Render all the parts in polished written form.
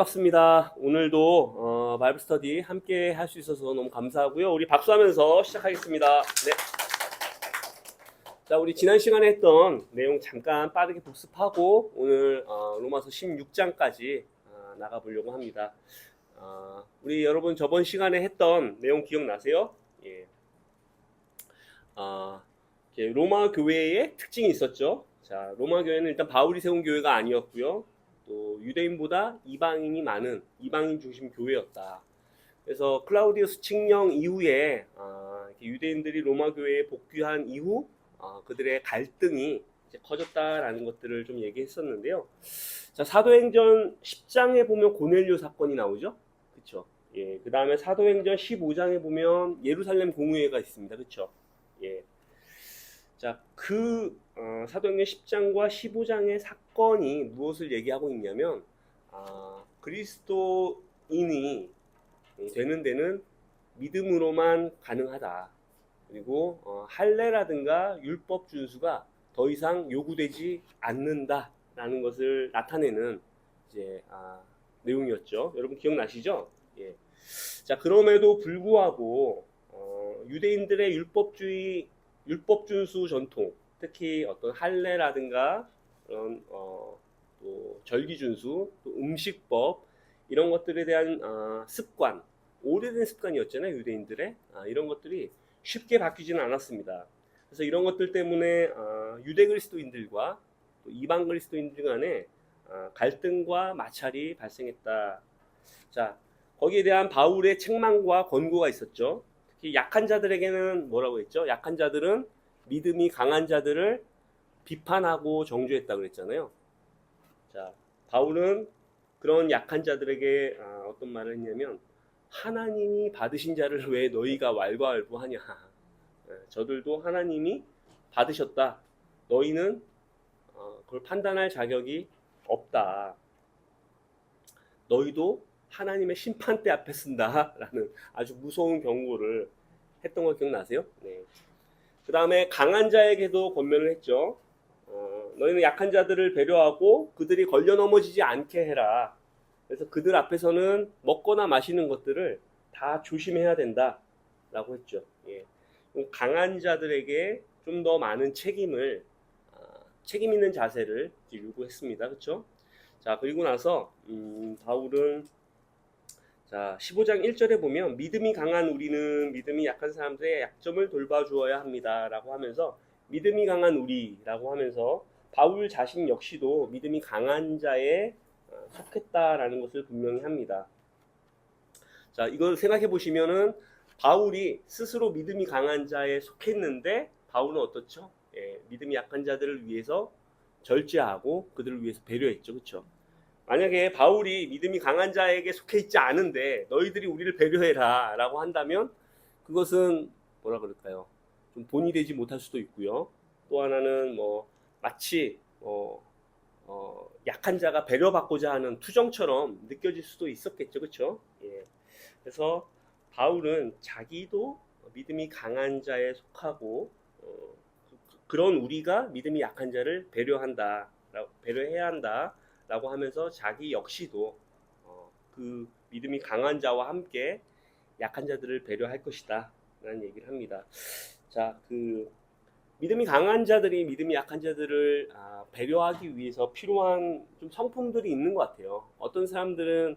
반갑습니다. 오늘도 바이블 스터디 함께 할 수 있어서 너무 감사하고요. 우리 박수하면서 시작하겠습니다. 네. 자, 우리 지난 시간에 했던 내용 잠깐 빠르게 복습하고 오늘 로마서 16장까지 나가보려고 합니다. 우리 여러분 저번 시간에 했던 내용 기억나세요? 예. 로마 교회의 특징이 있었죠. 자, 로마 교회는 일단 바울이 세운 교회가 아니었고요. 또 유대인보다 이방인이 많은 이방인 중심 교회였다. 그래서 클라우디우스 칙령 이후에 유대인들이 로마 교회에 복귀한 이후 그들의 갈등이 이제 커졌다라는 것들을 좀 얘기했었는데요. 자, 사도행전 10장에 보면 고넬료 사건이 나오죠. 그렇죠? 예. 그다음에 사도행전 15장에 보면 예루살렘 공의회가 있습니다. 그렇죠? 예. 자, 사도행전 10장과 15장의 사건이 무엇을 얘기하고 있냐면 그리스도인이 되는 데는 믿음으로만 가능하다. 그리고 할례라든가 율법 준수가 더 이상 요구되지 않는다라는 것을 나타내는 이제 내용이었죠. 여러분 기억나시죠? 예. 자, 그럼에도 불구하고 유대인들의 율법 준수 전통, 특히 어떤 할례라든가 그런 또 절기 준수, 또 음식법 이런 것들에 대한 습관, 오래된 습관이었잖아요, 유대인들의. 이런 것들이 쉽게 바뀌지는 않았습니다. 그래서 이런 것들 때문에 유대 그리스도인들과 또 이방 그리스도인들 간에 갈등과 마찰이 발생했다. 자, 거기에 대한 바울의 책망과 권고가 있었죠. 특히 약한 자들에게는 뭐라고 했죠? 약한 자들은 믿음이 강한 자들을 비판하고 정죄했다 그랬잖아요. 자, 바울은 그런 약한 자들에게 어떤 말을 했냐면, 하나님이 받으신 자를 왜 너희가 왈가왈부하냐. 저들도 하나님이 받으셨다. 너희는 그걸 판단할 자격이 없다. 너희도 하나님의 심판대 앞에 쓴다 라는 아주 무서운 경고를 했던 거 기억나세요? 네. 그 다음에 강한 자에게도 권면을 했죠. 너희는 약한 자들을 배려하고 그들이 걸려 넘어지지 않게 해라. 그래서 그들 앞에서는 먹거나 마시는 것들을 다 조심해야 된다 라고 했죠. 예. 강한 자들에게 좀 더 많은 책임 있는 자세를 요구했습니다. 그렇죠? 자, 그리고 나서 바울은 자, 15장 1절에 보면 믿음이 강한 우리는 믿음이 약한 사람들의 약점을 돌봐주어야 합니다 라고 하면서, 믿음이 강한 우리라고 하면서 바울 자신 역시도 믿음이 강한 자에 속했다라는 것을 분명히 합니다. 자, 이걸 생각해 보시면은 바울이 스스로 믿음이 강한 자에 속했는데 바울은 어떻죠? 예, 믿음이 약한 자들을 위해서 절제하고 그들을 위해서 배려했죠. 그렇죠? 만약에 바울이 믿음이 강한 자에게 속해 있지 않은데 너희들이 우리를 배려해라 라고 한다면 그것은 뭐라 그럴까요? 좀 본이 되지 못할 수도 있고요. 또 하나는 마치 약한 자가 배려받고자 하는 투정처럼 느껴질 수도 있었겠죠. 그렇죠? 예. 그래서 바울은 자기도 믿음이 강한 자에 속하고 그런 우리가 믿음이 약한 자를 배려해야 한다 라고 하면서 자기 역시도 그 믿음이 강한 자와 함께 약한 자들을 배려할 것이다 라는 얘기를 합니다. 자, 믿음이 강한 자들이 믿음이 약한 자들을 배려하기 위해서 필요한 좀 성품들이 있는 것 같아요. 어떤 사람들은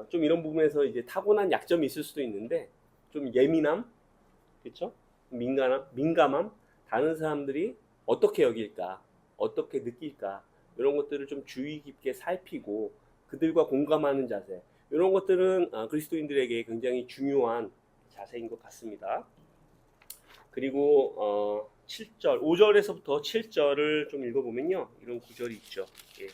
좀 이런 부분에서 이제 타고난 약점이 있을 수도 있는데, 좀 예민함, 그렇죠? 민감함, 다른 사람들이 어떻게 여길까, 어떻게 느낄까, 이런 것들을 좀 주의 깊게 살피고 그들과 공감하는 자세, 이런 것들은 그리스도인들에게 굉장히 중요한 자세인 것 같습니다. 그리고 5절에서부터 7절을 좀 읽어보면요, 이런 구절이 있죠. 예.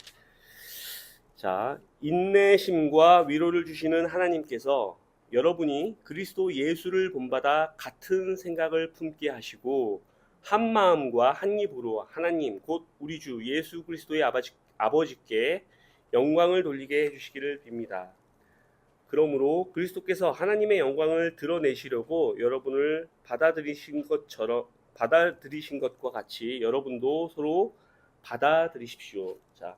자, 인내심과 위로를 주시는 하나님께서 여러분이 그리스도 예수를 본받아 같은 생각을 품게 하시고 한 마음과 한 입으로 하나님 곧 우리 주 예수 그리스도의 아버지께 영광을 돌리게 해주시기를 빕니다. 그러므로 그리스도께서 하나님의 영광을 드러내시려고 여러분을 받아들이신 것과 같이 여러분도 서로 받아들이십시오. 자,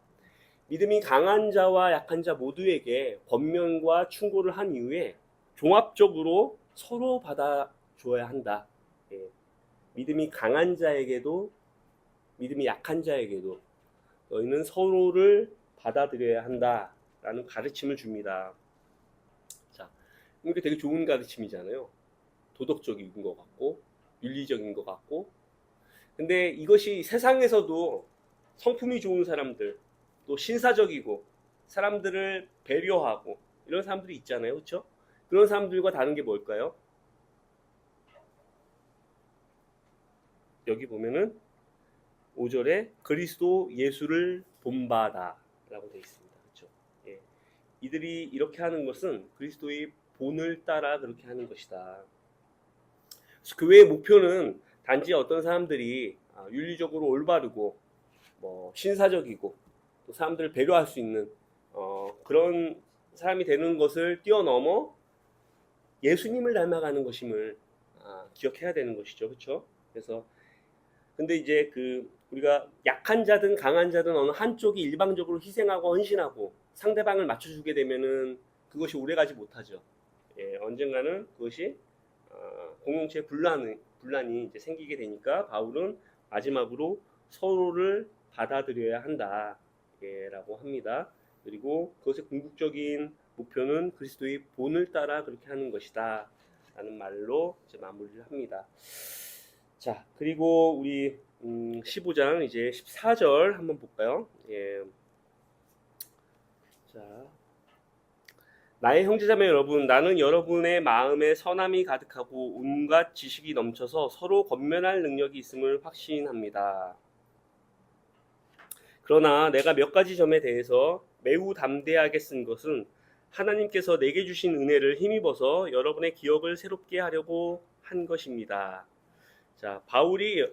믿음이 강한 자와 약한 자 모두에게 권면과 충고를 한 이후에 종합적으로 서로 받아줘야 한다. 예. 믿음이 강한 자에게도 믿음이 약한 자에게도 너희는 서로를 받아들여야 한다라는 가르침을 줍니다. 자, 이게 되게 좋은 가르침이잖아요. 도덕적인 것 같고 윤리적인 것 같고. 근데 이것이 세상에서도 성품이 좋은 사람들, 또 신사적이고 사람들을 배려하고 이런 사람들이 있잖아요. 그렇죠? 그런 사람들과 다른 게 뭘까요? 여기 보면은 5절에 그리스도 예수를 본바다 라고 되어 있습니다. 그렇죠? 예. 이들이 이렇게 하는 것은 그리스도의 본을 따라 그렇게 하는 것이다. 교회의 목표는 단지 어떤 사람들이 윤리적으로 올바르고 신사적이고 또 사람들을 배려할 수 있는 그런 사람이 되는 것을 뛰어넘어 예수님을 닮아가는 것임을 기억해야 되는 것이죠. 그렇죠? 그래서 근데 이제 우리가 약한 자든 강한 자든 어느 한쪽이 일방적으로 희생하고 헌신하고 상대방을 맞춰주게 되면은 그것이 오래가지 못하죠. 예, 언젠가는 그것이 공동체의 분란이 이제 생기게 되니까 바울은 마지막으로 서로를 받아들여야 한다. 라고 합니다. 그리고 그것의 궁극적인 목표는 그리스도의 본을 따라 그렇게 하는 것이다. 라는 말로 이제 마무리를 합니다. 자, 그리고 우리 15장 이제 14절 한번 볼까요? 예. 자, 나의 형제자매 여러분, 나는 여러분의 마음에 선함이 가득하고 온갖 지식이 넘쳐서 서로 권면할 능력이 있음을 확신합니다. 그러나 내가 몇 가지 점에 대해서 매우 담대하게 쓴 것은 하나님께서 내게 주신 은혜를 힘입어서 여러분의 기억을 새롭게 하려고 한 것입니다. 자, 바울이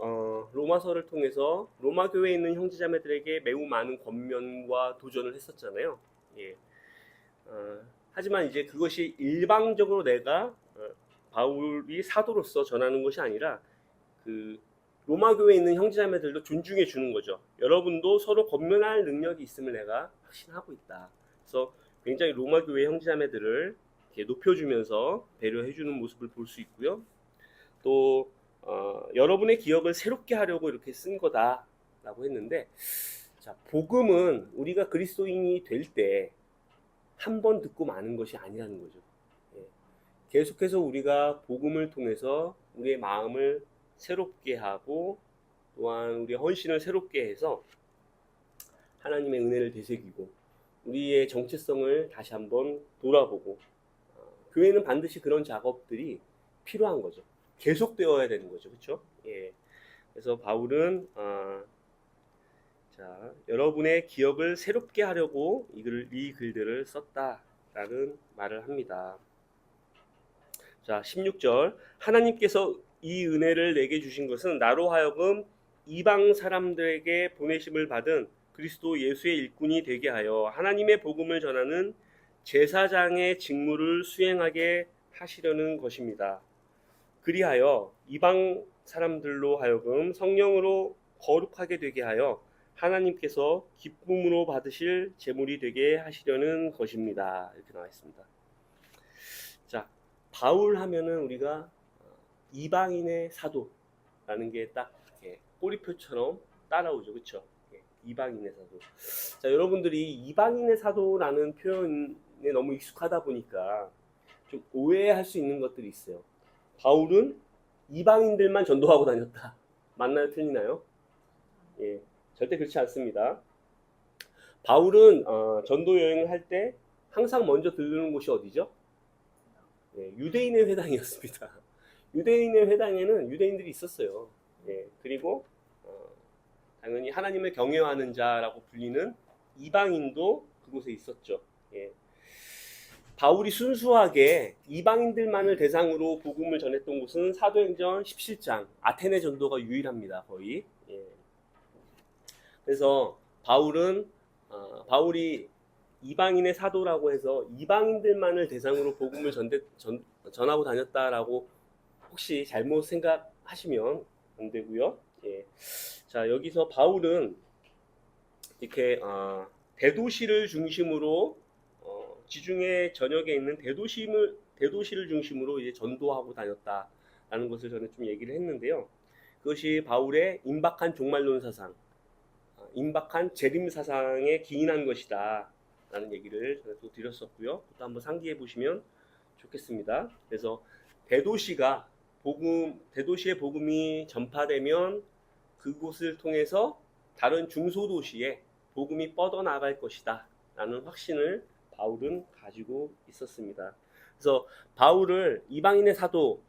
로마서를 통해서 로마 교회에 있는 형제자매들에게 매우 많은 권면과 도전을 했었잖아요. 예. 하지만 이제 그것이 일방적으로 내가 바울이 사도로서 전하는 것이 아니라 로마 교회에 있는 형제자매들도 존중해 주는 거죠. 여러분도 서로 권면할 능력이 있음을 내가 확신하고 있다. 그래서 굉장히 로마 교회 형제자매들을 이렇게 높여주면서 배려해 주는 모습을 볼 수 있고요. 또 여러분의 기억을 새롭게 하려고 이렇게 쓴 거다라고 했는데, 자, 복음은 우리가 그리스도인이 될 때 한 번 듣고 마는 것이 아니라는 거죠. 예. 계속해서 우리가 복음을 통해서 우리의 마음을 새롭게 하고 또한 우리의 헌신을 새롭게 해서 하나님의 은혜를 되새기고 우리의 정체성을 다시 한번 돌아보고 교회는 반드시 그런 작업들이 필요한 거죠. 계속되어야 되는 거죠. 그렇죠? 예. 그래서 바울은 자, 여러분의 기억을 새롭게 하려고 이 글들을 썼다라는 말을 합니다. 자, 16절. 하나님께서 이 은혜를 내게 주신 것은 나로 하여금 이방 사람들에게 보내심을 받은 그리스도 예수의 일꾼이 되게 하여 하나님의 복음을 전하는 제사장의 직무를 수행하게 하시려는 것입니다. 그리하여 이방 사람들로 하여금 성령으로 거룩하게 되게 하여 하나님께서 기쁨으로 받으실 제물이 되게 하시려는 것입니다. 이렇게 나와 있습니다. 자, 바울 하면은 우리가 이방인의 사도라는 게 딱 꼬리표처럼 따라오죠. 그렇죠? 이방인의 사도. 자, 여러분들이 이방인의 사도라는 표현에 너무 익숙하다 보니까 좀 오해할 수 있는 것들이 있어요. 바울은 이방인들만 전도하고 다녔다. 맞나요? 틀리나요? 예, 절대 그렇지 않습니다. 바울은 전도 여행을 할 때 항상 먼저 들르는 곳이 어디죠? 예, 유대인의 회당이었습니다. 유대인의 회당에는 유대인들이 있었어요. 예, 그리고 당연히 하나님을 경외하는 자라고 불리는 이방인도 그곳에 있었죠. 예. 바울이 순수하게 이방인들만을 대상으로 복음을 전했던 곳은 사도행전 17장 아테네 전도가 유일합니다. 거의. 예. 그래서 바울이 이방인의 사도라고 해서 이방인들만을 대상으로 복음을 전하고 다녔다라고 혹시 잘못 생각하시면 안 되고요. 예. 자, 여기서 바울은 이렇게 대도시를 중심으로 지중해 전역에 있는 대도시를 중심으로 이제 전도하고 다녔다라는 것을 저는 좀 얘기를 했는데요. 그것이 바울의 임박한 종말론 사상, 임박한 재림 사상에 기인한 것이다 라는 얘기를 저는 또 드렸었고요. 또 한번 상기해 보시면 좋겠습니다. 그래서 대도시의 복음이 전파되면 그곳을 통해서 다른 중소도시에 복음이 뻗어나갈 것이다 라는 확신을 바울은 가지고 있었습니다. 그래서 바울을 이방인의 사도라고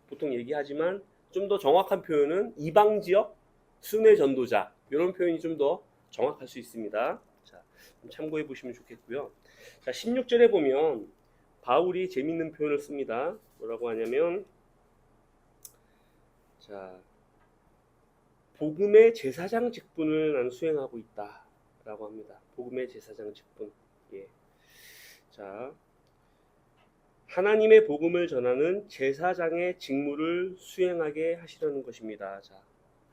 보통 얘기하지만 좀 더 정확한 표현은 이방지역 순회 전도자, 이런 표현이 좀 더 정확할 수 있습니다. 자, 참고해 보시면 좋겠고요. 자, 16절에 보면 바울이 재밌는 표현을 씁니다. 뭐라고 하냐면, 자, 복음의 제사장 직분을 나는 수행하고 있다 라고 합니다. 복음의 제사장 직분. 예. 자, 하나님의 복음을 전하는 제사장의 직무를 수행하게 하시려는 것입니다. 자,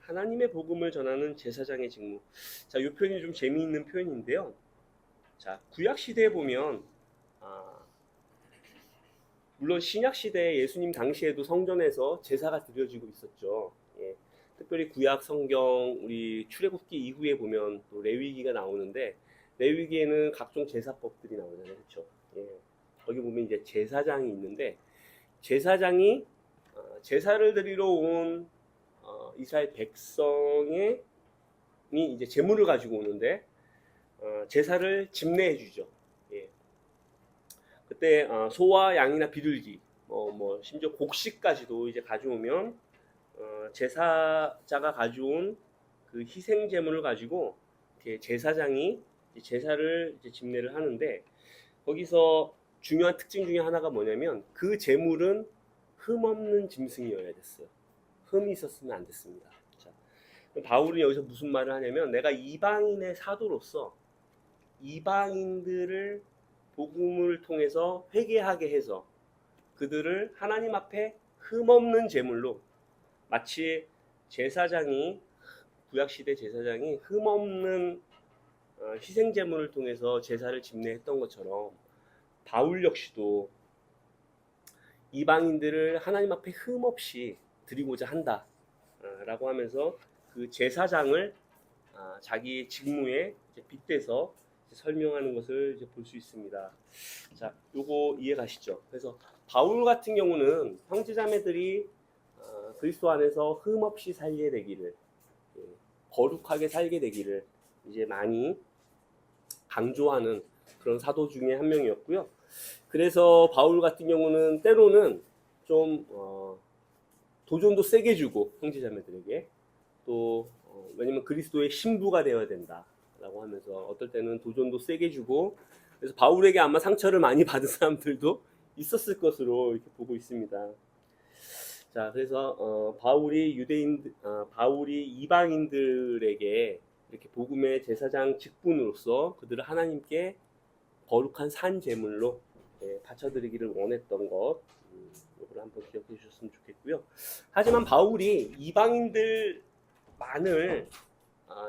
하나님의 복음을 전하는 제사장의 직무. 자, 이 표현이 좀 재미있는 표현인데요. 자, 구약 시대에 보면 물론 신약 시대 예수님 당시에도 성전에서 제사가 드려지고 있었죠. 예. 특별히 구약 성경 우리 출애굽기 이후에 보면 또 레위기가 나오는데, 레위기에는 각종 제사법들이 나오잖아요, 그렇죠? 예. 거기 보면 이제 제사장이 있는데, 제사장이 제사를 드리러 온 이스라엘 백성이 이제 제물을 가지고 오는데 제사를 집례해 주죠. 예. 그때 소와 양이나 비둘기, 심지어 곡식까지도 이제 가져오면 제사자가 가져온 그 희생 제물을 가지고 이렇게 제사장이 제사를 이제 집례를 하는데, 거기서 중요한 특징 중에 하나가 뭐냐면 그 제물은 흠 없는 짐승이어야 됐어요. 흠이 있었으면 안 됐습니다. 자, 바울은 여기서 무슨 말을 하냐면, 내가 이방인의 사도로서 이방인들을 복음을 통해서 회개하게 해서 그들을 하나님 앞에 흠 없는 제물로, 마치 제사장이 구약시대 제사장이 흠 없는 희생 제물을 통해서 제사를 집례했던 것처럼 바울 역시도 이방인들을 하나님 앞에 흠 없이 드리고자 한다 라고 하면서 그 제사장을 자기 직무에 빗대서 설명하는 것을 볼 수 있습니다. 자, 요거 이해 가시죠? 그래서 바울 같은 경우는 형제자매들이 그리스도 안에서 흠 없이 살게 되기를, 거룩하게 살게 되기를 이제 많이 강조하는 그런 사도 중에 한 명이었고요. 그래서 바울 같은 경우는 때로는 좀 도전도 세게 주고 형제자매들에게, 또 왜냐면 그리스도의 신부가 되어야 된다라고 하면서 어떨 때는 도전도 세게 주고, 그래서 바울에게 아마 상처를 많이 받은 사람들도 있었을 것으로 이렇게 보고 있습니다. 자, 그래서 바울이 이방인들에게 이렇게 복음의 제사장 직분으로서 그들을 하나님께 거룩한 산 제물로 바쳐드리기를 원했던 것, 이걸 한번 기억해 주셨으면 좋겠고요. 하지만 바울이 이방인들만을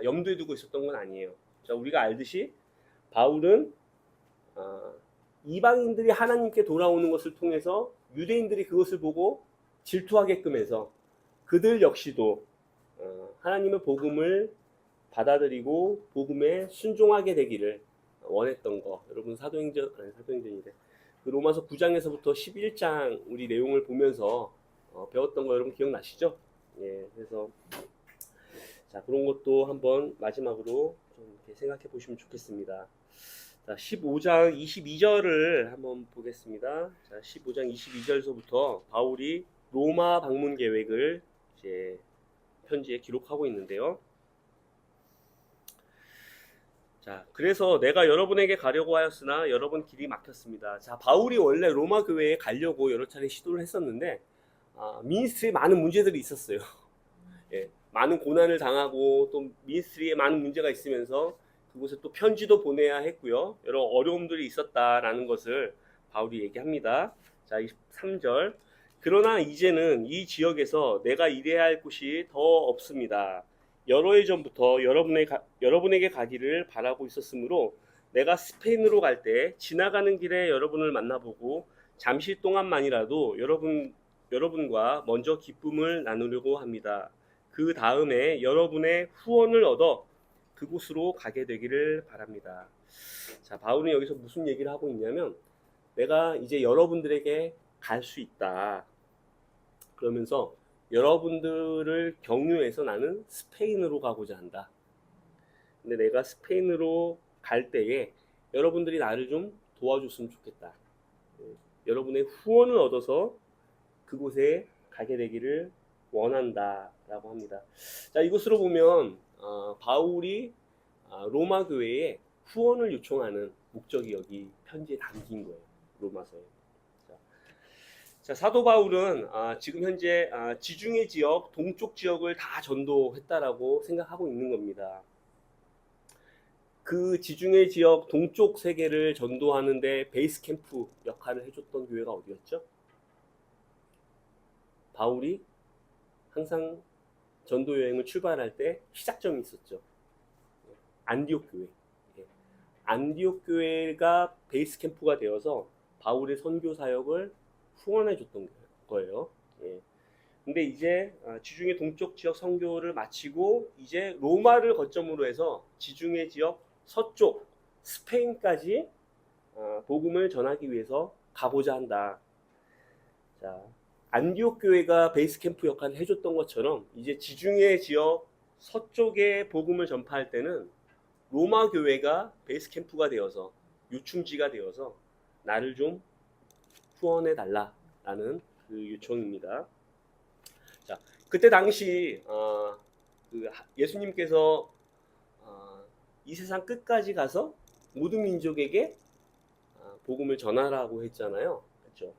염두에 두고 있었던 건 아니에요. 자, 우리가 알듯이 바울은 이방인들이 하나님께 돌아오는 것을 통해서 유대인들이 그것을 보고 질투하게끔 해서 그들 역시도 하나님의 복음을 받아들이고 복음에 순종하게 되기를 원했던 거. 여러분 사도행전이래. 그 로마서 9장에서부터 11장 우리 내용을 보면서 배웠던 거 여러분 기억나시죠? 예, 그래서 자, 그런 것도 한번 마지막으로 좀 이렇게 생각해 보시면 좋겠습니다. 자, 15장 22절을 한번 보겠습니다. 자, 15장 22절서부터 바울이 로마 방문 계획을 이제 편지에 기록하고 있는데요. 자, 그래서 내가 여러분에게 가려고 하였으나 여러분 길이 막혔습니다. 자, 바울이 원래 로마 교회에 가려고 여러 차례 시도를 했었는데 미니스트리에 많은 문제들이 있었어요. 예, 많은 고난을 당하고 또 미니스트리에 많은 문제가 있으면서 그곳에 또 편지도 보내야 했고요. 여러 어려움들이 있었다라는 것을 바울이 얘기합니다. 자, 23절. 그러나 이제는 이 지역에서 내가 일해야 할 곳이 더 없습니다. 여러 해 전부터 여러분에게 가기를 바라고 있었으므로 내가 스페인으로 갈 때 지나가는 길에 여러분을 만나보고 잠시 동안만이라도 여러분과 먼저 기쁨을 나누려고 합니다. 그 다음에 여러분의 후원을 얻어 그곳으로 가게 되기를 바랍니다. 자, 바울은 여기서 무슨 얘기를 하고 있냐면 내가 이제 여러분들에게 갈 수 있다. 그러면서 여러분들을 경유해서 나는 스페인으로 가고자 한다. 근데 내가 스페인으로 갈 때에 여러분들이 나를 좀 도와줬으면 좋겠다. 여러분의 후원을 얻어서 그곳에 가게 되기를 원한다 라고 합니다. 자, 이것으로 보면 바울이 로마 교회에 후원을 요청하는 목적이 여기 편지에 담긴 거예요. 로마서에. 자, 사도 바울은 지금 현재 지중해 지역, 동쪽 지역을 다 전도했다라고 생각하고 있는 겁니다. 그 지중해 지역 동쪽 세계를 전도하는데 베이스 캠프 역할을 해줬던 교회가 어디였죠? 바울이 항상 전도 여행을 출발할 때 시작점이 있었죠. 안디옥 교회. 안디옥 교회가 베이스 캠프가 되어서 바울의 선교 사역을 후원해 줬던 거예요. 근데 이제 지중해 동쪽 지역 선교를 마치고 이제 로마를 거점으로 해서 지중해 지역 서쪽 스페인까지 복음을 전하기 위해서 가고자 한다. 자, 안디옥 교회가 베이스 캠프 역할을 해줬던 것처럼 이제 지중해 지역 서쪽에 복음을 전파할 때는 로마 교회가 베이스 캠프가 되어서 요충지가 되어서 나를 좀 후원해 달라라는 그 요청입니다. 자, 그때 당시 예수님께서 이 세상 끝까지 가서 모든 민족에게 복음을 전하라고 했잖아요. 그렇죠?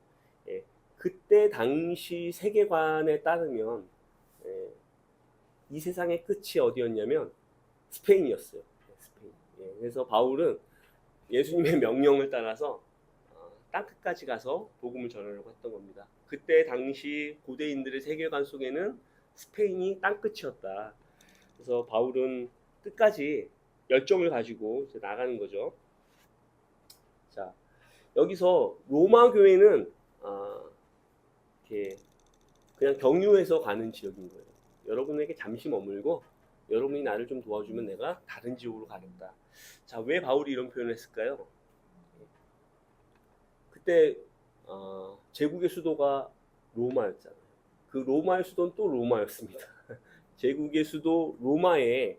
예, 그때 당시 세계관에 따르면 이 세상의 끝이 어디였냐면 스페인이었어요. 스페인. 그래서 바울은 예수님의 명령을 따라서 땅 끝까지 가서 복음을 전하려고 했던 겁니다. 그때 당시 고대인들의 세계관 속에는 스페인이 땅 끝이었다. 그래서 바울은 끝까지 열정을 가지고 이제 나가는 거죠. 자, 여기서 로마 교회는 이렇게 그냥 경유해서 가는 지역인 거예요. 여러분에게 잠시 머물고 여러분이 나를 좀 도와주면 내가 다른 지역으로 가겠다. 자, 왜 바울이 이런 표현을 했을까요? 그때 제국의 수도가 로마였잖아요. 그 로마의 수도는 또 로마였습니다. 제국의 수도 로마에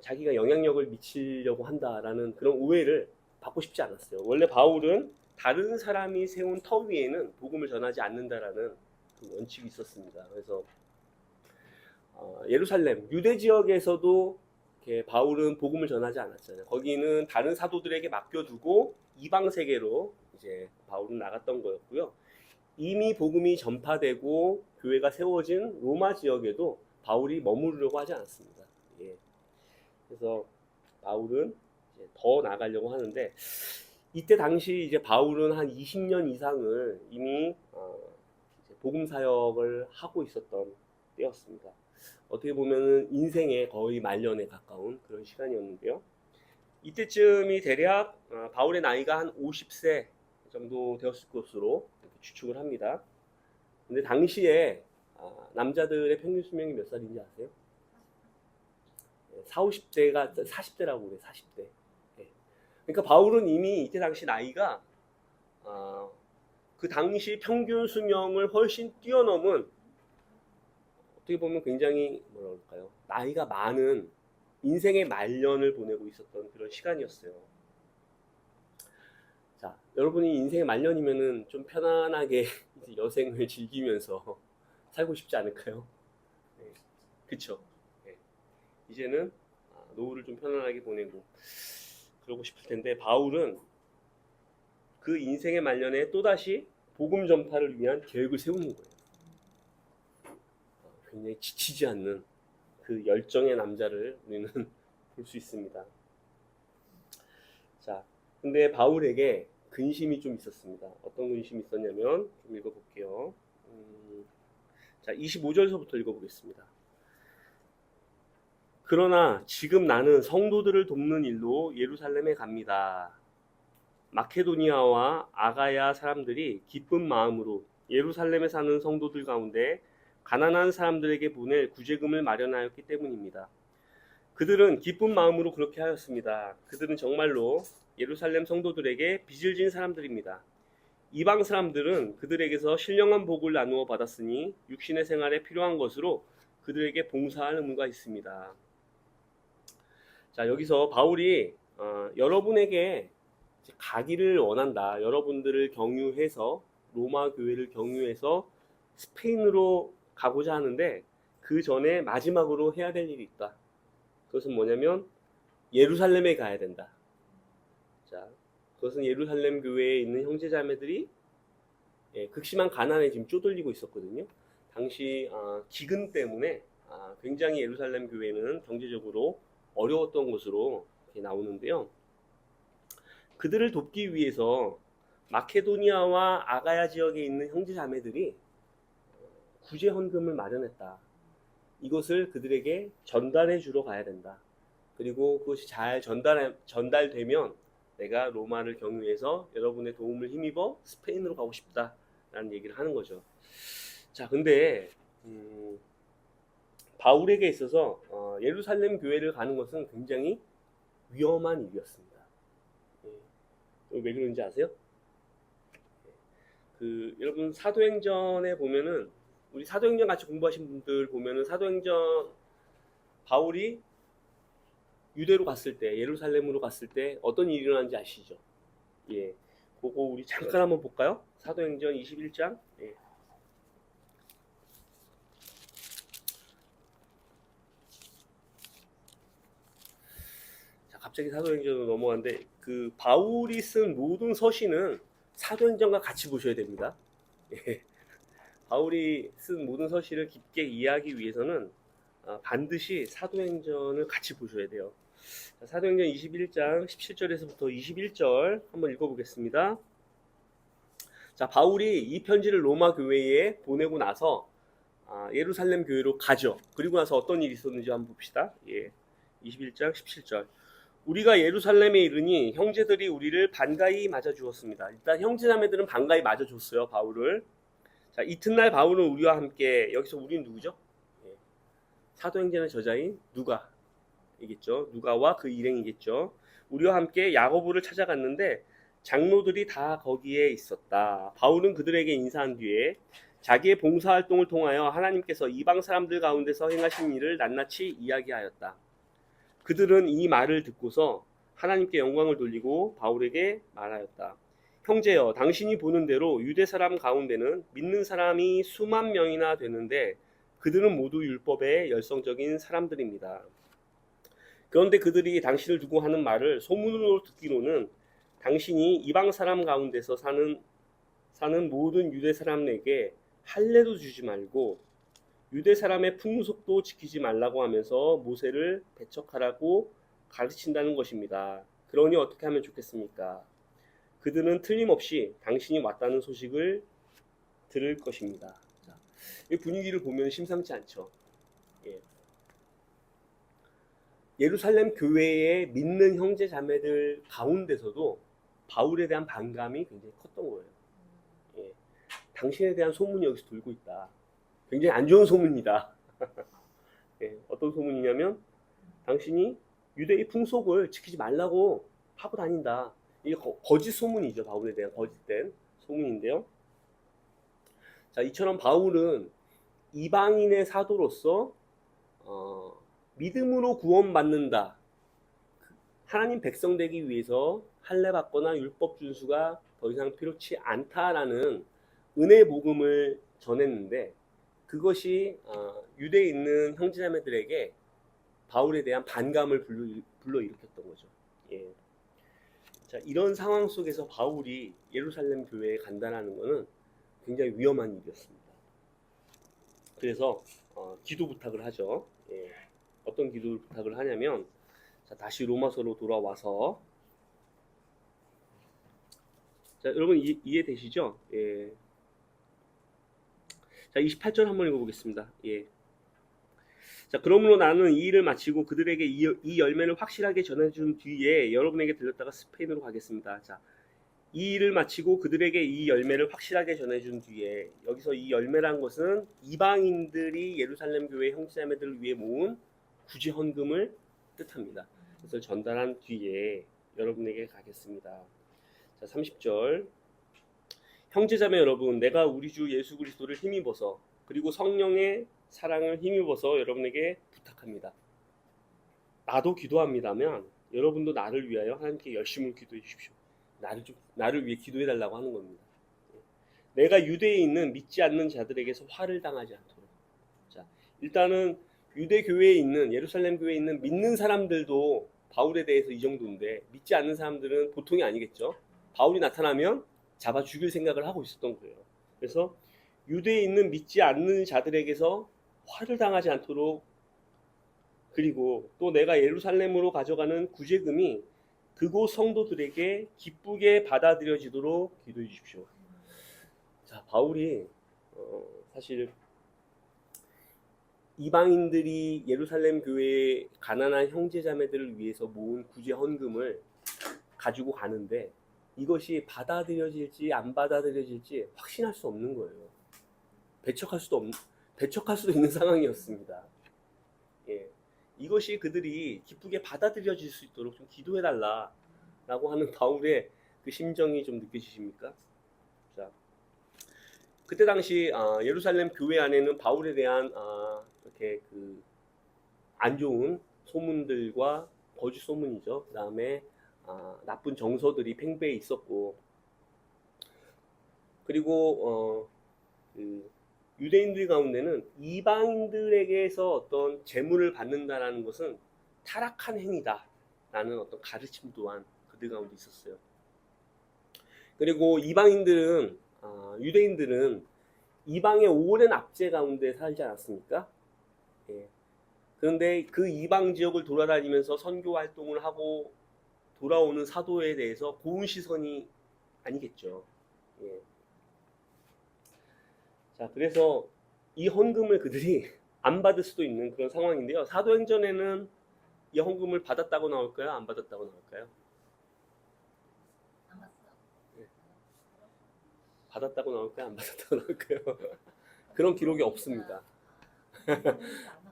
자기가 영향력을 미치려고 한다라는 그런 오해를 받고 싶지 않았어요. 원래 바울은 다른 사람이 세운 터 위에는 복음을 전하지 않는다라는 그 원칙이 있었습니다. 그래서 예루살렘 유대 지역에서도 이렇게 바울은 복음을 전하지 않았잖아요. 거기는 다른 사도들에게 맡겨두고 이방 세계로 이제 바울은 나갔던 거였고요. 이미 복음이 전파되고 교회가 세워진 로마 지역에도 바울이 머무르려고 하지 않았습니다. 그래서 바울은 이제 더 나가려고 하는데 이때 당시 이제 바울은 한 20년 이상을 이미 이제 복음 사역을 하고 있었던 때였습니다. 어떻게 보면은 인생의 거의 말년에 가까운 그런 시간이었는데요. 이때쯤이 대략 바울의 나이가 한 50세 정도 되었을 것으로 추측을 합니다. 근데 당시에 남자들의 평균 수명이 몇 살인지 아세요? 40, 50대가 40대라고 그래요. 40대. 그러니까 바울은 이미 이때 당시 나이가 그 당시 평균 수명을 훨씬 뛰어넘은 어떻게 보면 굉장히 뭐라 그럴까요? 나이가 많은 인생의 말년을 보내고 있었던 그런 시간이었어요. 자, 여러분이 인생의 말년이면은 좀 편안하게 이제 여생을 즐기면서 살고 싶지 않을까요? 그쵸? 이제는 노후를 좀 편안하게 보내고 그러고 싶을 텐데 바울은 그 인생의 말년에 또다시 복음 전파를 위한 계획을 세우는 거예요. 굉장히 지치지 않는 그 열정의 남자를 우리는 볼 수 있습니다. 자, 근데 바울에게 근심이 좀 있었습니다. 어떤 근심이 있었냐면 좀 읽어볼게요. 자, 25절서부터 읽어보겠습니다. 그러나 지금 나는 성도들을 돕는 일로 예루살렘에 갑니다. 마케도니아와 아가야 사람들이 기쁜 마음으로 예루살렘에 사는 성도들 가운데 가난한 사람들에게 보낼 구제금을 마련하였기 때문입니다. 그들은 기쁜 마음으로 그렇게 하였습니다. 그들은 정말로 예루살렘 성도들에게 빚을 진 사람들입니다. 이방 사람들은 그들에게서 신령한 복을 나누어 받았으니 육신의 생활에 필요한 것으로 그들에게 봉사할 의무가 있습니다. 자, 여기서 바울이 여러분에게 가기를 원한다. 여러분들을 경유해서 로마 교회를 경유해서 스페인으로 가고자 하는데 그 전에 마지막으로 해야 될 일이 있다. 그것은 뭐냐면 예루살렘에 가야 된다. 자, 그것은 예루살렘 교회에 있는 형제자매들이 극심한 가난에 지금 쪼들리고 있었거든요. 당시 기근 때문에 굉장히 예루살렘 교회는 경제적으로 어려웠던 것으로 나오는데요. 그들을 돕기 위해서 마케도니아와 아가야 지역에 있는 형제자매들이 구제 헌금을 마련했다. 이것을 그들에게 전달해 주러 가야 된다. 그리고 그것이 잘 전달되면 내가 로마를 경유해서 여러분의 도움을 힘입어 스페인으로 가고 싶다라는 얘기를 하는 거죠. 자, 근데 바울에게 있어서 예루살렘 교회를 가는 것은 굉장히 위험한 일이었습니다. 왜 그런지 아세요? 여러분 사도행전에 보면은 우리 사도행전 같이 공부하신 분들 보면은 사도행전 바울이 유대로 갔을 때 예루살렘으로 갔을 때 어떤 일이 일어났는지 아시죠? 예, 그거 우리 잠깐 한번 볼까요? 사도행전 21장. 예. 자, 갑자기 사도행전으로 넘어가는데 그 바울이 쓴 모든 서신은 사도행전과 같이 보셔야 됩니다. 예. 바울이 쓴 모든 서신을 깊게 이해하기 위해서는 반드시 사도행전을 같이 보셔야 돼요. 자, 사도행전 21장 17절에서부터 21절 한번 읽어보겠습니다. 자, 바울이 이 편지를 로마 교회에 보내고 나서 예루살렘 교회로 가죠. 그리고 나서 어떤 일이 있었는지 한번 봅시다. 예, 21장 17절. 우리가 예루살렘에 이르니 형제들이 우리를 반가이 맞아주었습니다. 일단 형제자매들은 반가이 맞아줬어요, 바울을. 자, 이튿날 바울은 우리와 함께, 여기서 우리는 누구죠? 예, 사도행전의 저자인 누가이겠죠. 누가와 그 일행이겠죠. 우리와 함께 야고보를 찾아갔는데 장로들이 다 거기에 있었다. 바울은 그들에게 인사한 뒤에 자기의 봉사활동을 통하여 하나님께서 이방 사람들 가운데서 행하신 일을 낱낱이 이야기하였다. 그들은 이 말을 듣고서 하나님께 영광을 돌리고 바울에게 말하였다. 형제여, 당신이 보는 대로 유대 사람 가운데는 믿는 사람이 수만 명이나 되는데 그들은 모두 율법의 열성적인 사람들입니다. 그런데 그들이 당신을 두고 하는 말을 소문으로 듣기로는 당신이 이방 사람 가운데서 사는 모든 유대 사람에게 할례도 주지 말고 유대 사람의 풍속도 지키지 말라고 하면서 모세를 배척하라고 가르친다는 것입니다. 그러니 어떻게 하면 좋겠습니까? 그들은 틀림없이 당신이 왔다는 소식을 들을 것입니다. 자, 이 분위기를 보면 심상치 않죠. 예. 예루살렘 교회의 믿는 형제 자매들 가운데서도 바울에 대한 반감이 굉장히 컸던 거예요. 예. 당신에 대한 소문이 여기서 돌고 있다. 굉장히 안 좋은 소문이다. 예. 어떤 소문이냐면 당신이 유대의 풍속을 지키지 말라고 하고 다닌다. 이게 거짓 소문이죠. 바울에 대한 거짓된 소문인데요. 자, 이처럼 바울은 이방인의 사도로서 믿음으로 구원받는다. 하나님 백성 되기 위해서 할례 받거나 율법 준수가 더 이상 필요치 않다라는 은혜 복음을 전했는데 그것이 유대에 있는 형제자매들에게 바울에 대한 반감을 불러일으켰던 거죠. 예. 자, 이런 상황 속에서 바울이 예루살렘 교회에 간다는 것은 굉장히 위험한 일이었습니다. 그래서 기도 부탁을 하죠. 예. 어떤 기도 부탁을 하냐면 자, 다시 로마서로 돌아와서 자, 여러분 이해되시죠? 예. 자, 28절 한번 읽어보겠습니다. 예. 자, 그러므로 나는 이 일을 마치고 그들에게 이 열매를 확실하게 전해준 뒤에 여러분에게 들렸다가 스페인으로 가겠습니다. 자, 이 일을 마치고 그들에게 이 열매를 확실하게 전해준 뒤에, 여기서 이 열매란 것은 이방인들이 예루살렘 교회 형제자매들을 위해 모은 구제 헌금을 뜻합니다. 그것을 전달한 뒤에 여러분에게 가겠습니다. 자, 30절. 형제자매 여러분, 내가 우리 주 예수 그리스도를 힘입어서 그리고 성령의 사랑을 힘입어서 여러분에게 부탁합니다. 나도 기도합니다면 여러분도 나를 위하여 하나님께 열심히 기도해 주십시오. 나를 위해 기도해 달라고 하는 겁니다. 내가 유대에 있는 믿지 않는 자들에게서 화를 당하지 않도록. 자, 일단은 유대 교회에 있는, 예루살렘 교회에 있는 믿는 사람들도 바울에 대해서 이 정도인데, 믿지 않는 사람들은 보통이 아니겠죠. 바울이 나타나면 잡아 죽일 생각을 하고 있었던 거예요. 그래서 유대에 있는 믿지 않는 자들에게서 화를 당하지 않도록, 그리고 또 내가 예루살렘으로 가져가는 구제금이 그곳 성도들에게 기쁘게 받아들여지도록 기도해 주십시오. 자, 바울이 사실 이방인들이 예루살렘 교회의 가난한 형제자매들을 위해서 모은 구제 헌금을 가지고 가는데, 이것이 받아들여질지 안 받아들여질지 확신할 수 없는 거예요. 배척할 수도 있는 상황이었습니다. 예. 이것이 그들이 기쁘게 받아들여질 수 있도록 좀 기도해달라라고 하는 바울의 그 심정이 좀 느껴지십니까? 자, 그때 당시 예루살렘 교회 안에는 바울에 대한 이렇게 그 안 좋은 소문들과 거짓 소문이죠. 그 다음에 나쁜 정서들이 팽배해 있었고, 그리고 그 유대인들 가운데는 이방인들에게서 어떤 재물을 받는다라는 것은 타락한 행위다라는 어떤 가르침 또한 그들 가운데 있었어요. 그리고 이방인들은, 유대인들은 이방의 오랜 압제 가운데 살지 않았습니까? 예. 그런데 그 이방 지역을 돌아다니면서 선교 활동을 하고 돌아오는 사도에 대해서 고운 시선이 아니겠죠. 예. 자, 그래서 이 헌금을 그들이 안 받을 수도 있는 그런 상황인데요. 사도행전에는 이 헌금을 받았다고 나올까요? 안 받았다고 나올까요? 예. 받았다고 나올까요? 안 받았다고 나올까요? 그런 기록이 없습니다.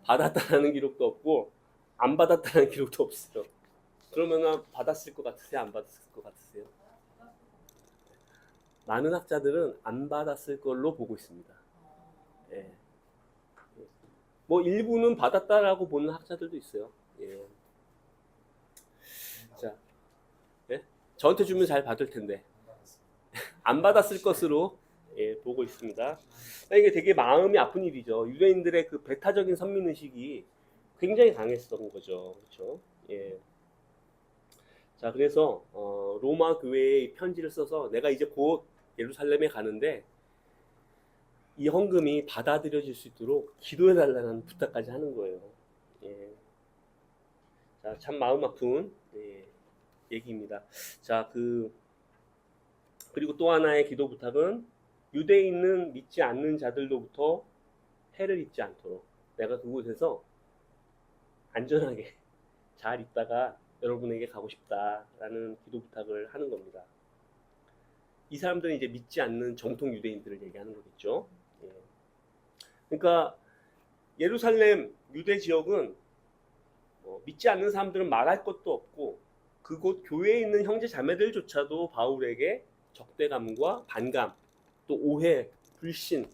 받았다는 기록도 없고 안 받았다는 기록도 없어요. 그러면 받았을 것 같으세요? 안 받았을 것 같으세요? 많은 학자들은 안 받았을 걸로 보고 있습니다. 예. 뭐 일부는 받았다라고 보는 학자들도 있어요. 예. 자, 예? 저한테 주면 잘 받을 텐데 안 받았을 것으로 보고 있습니다. 이게 되게 마음이 아픈 일이죠. 유대인들의 그 배타적인 선민의식이 굉장히 강했던 거죠. 그렇죠? 예. 자, 그래서 로마 교회에 편지를 써서 내가 이제 곧 예루살렘에 가는데 이 헌금이 받아들여질 수 있도록 기도해달라는 부탁까지 하는 거예요. 예. 자, 참 마음 아픈 얘기입니다. 자, 그리고 또 하나의 기도 부탁은 유대에 있는 믿지 않는 자들로부터 해를 입지 않도록 내가 그곳에서 안전하게 잘 있다가 여러분에게 가고 싶다라는 기도 부탁을 하는 겁니다. 이 사람들은 이제 믿지 않는 정통 유대인들을 얘기하는 거겠죠. 예. 그러니까 예루살렘 유대 지역은 믿지 않는 사람들은 말할 것도 없고 그곳 교회에 있는 형제 자매들조차도 바울에게 적대감과 반감, 또 오해, 불신,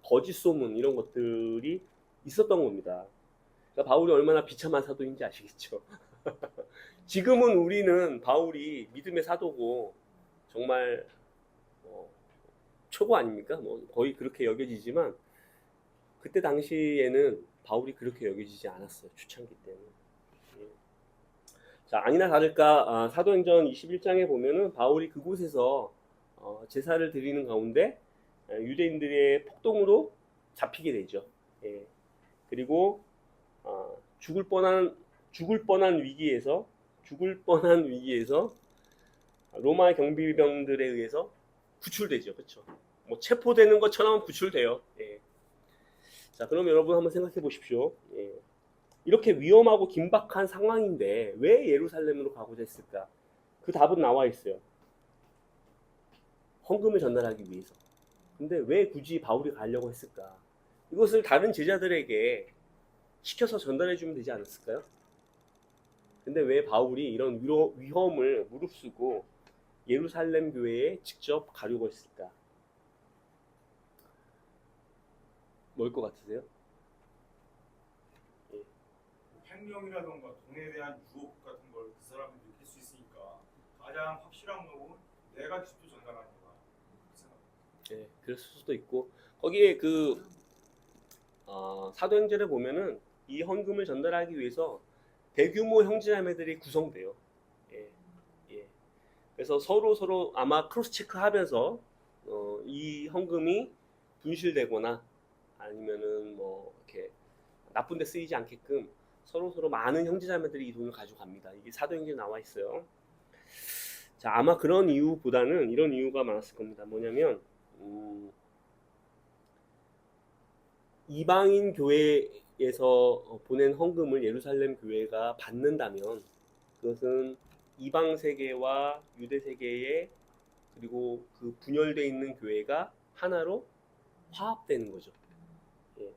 거짓 소문 이런 것들이 있었던 겁니다. 그러니까 바울이 얼마나 비참한 사도인지 아시겠죠. 지금은 우리는 바울이 믿음의 사도고 정말 최고 아닙니까? 뭐 거의 그렇게 여겨지지만 그때 당시에는 바울이 그렇게 여겨지지 않았어요. 초창기 때는. 예. 자, 아니나 다를까 사도행전 21장에 보면은 바울이 그곳에서 제사를 드리는 가운데 유대인들의 폭동으로 잡히게 되죠. 예. 그리고 죽을 뻔한 위기에서 로마 경비병들에 의해서 구출되죠. 그렇죠? 뭐 체포되는 것처럼 구출돼요. 예. 자, 그럼 여러분 한번 생각해 보십시오. 예. 이렇게 위험하고 긴박한 상황인데 왜 예루살렘으로 가고자 했을까? 그 답은 나와 있어요. 헌금을 전달하기 위해서. 근데 왜 굳이 바울이 가려고 했을까? 이것을 다른 제자들에게 시켜서 전달해 주면 되지 않았을까요? 근데 왜 바울이 이런 위험을 무릅쓰고 예루살렘 교회에 직접 가려고 했을까? 뭘 것 같으세요? 예. 횡령이라던가 돈에 대한 유혹 같은 걸 그 사람이 느낄 수 있으니까 가장 확실한 방법은 내가 직접 전달하는 거다. 그렇게 생각합니다. 예, 그랬을 수도 있고 거기에 사도행전에 보면은 이 헌금을 전달하기 위해서 대규모 형제자매들이 구성돼요. 예, 예. 그래서 서로 아마 크로스 체크하면서 이 헌금이 분실되거나 아니면은 뭐 이렇게 나쁜데 쓰이지 않게끔 서로 많은 형제자매들이 이 돈을 가져갑니다. 이게 사도행전에 나와 있어요. 자, 아마 그런 이유보다는 이런 이유가 많았을 겁니다. 뭐냐면 이방인 교회에서 보낸 헌금을 예루살렘 교회가 받는다면 그것은 이방 세계와 유대 세계의 그리고 그 분열되어 있는 교회가 하나로 화합되는 거죠. 예.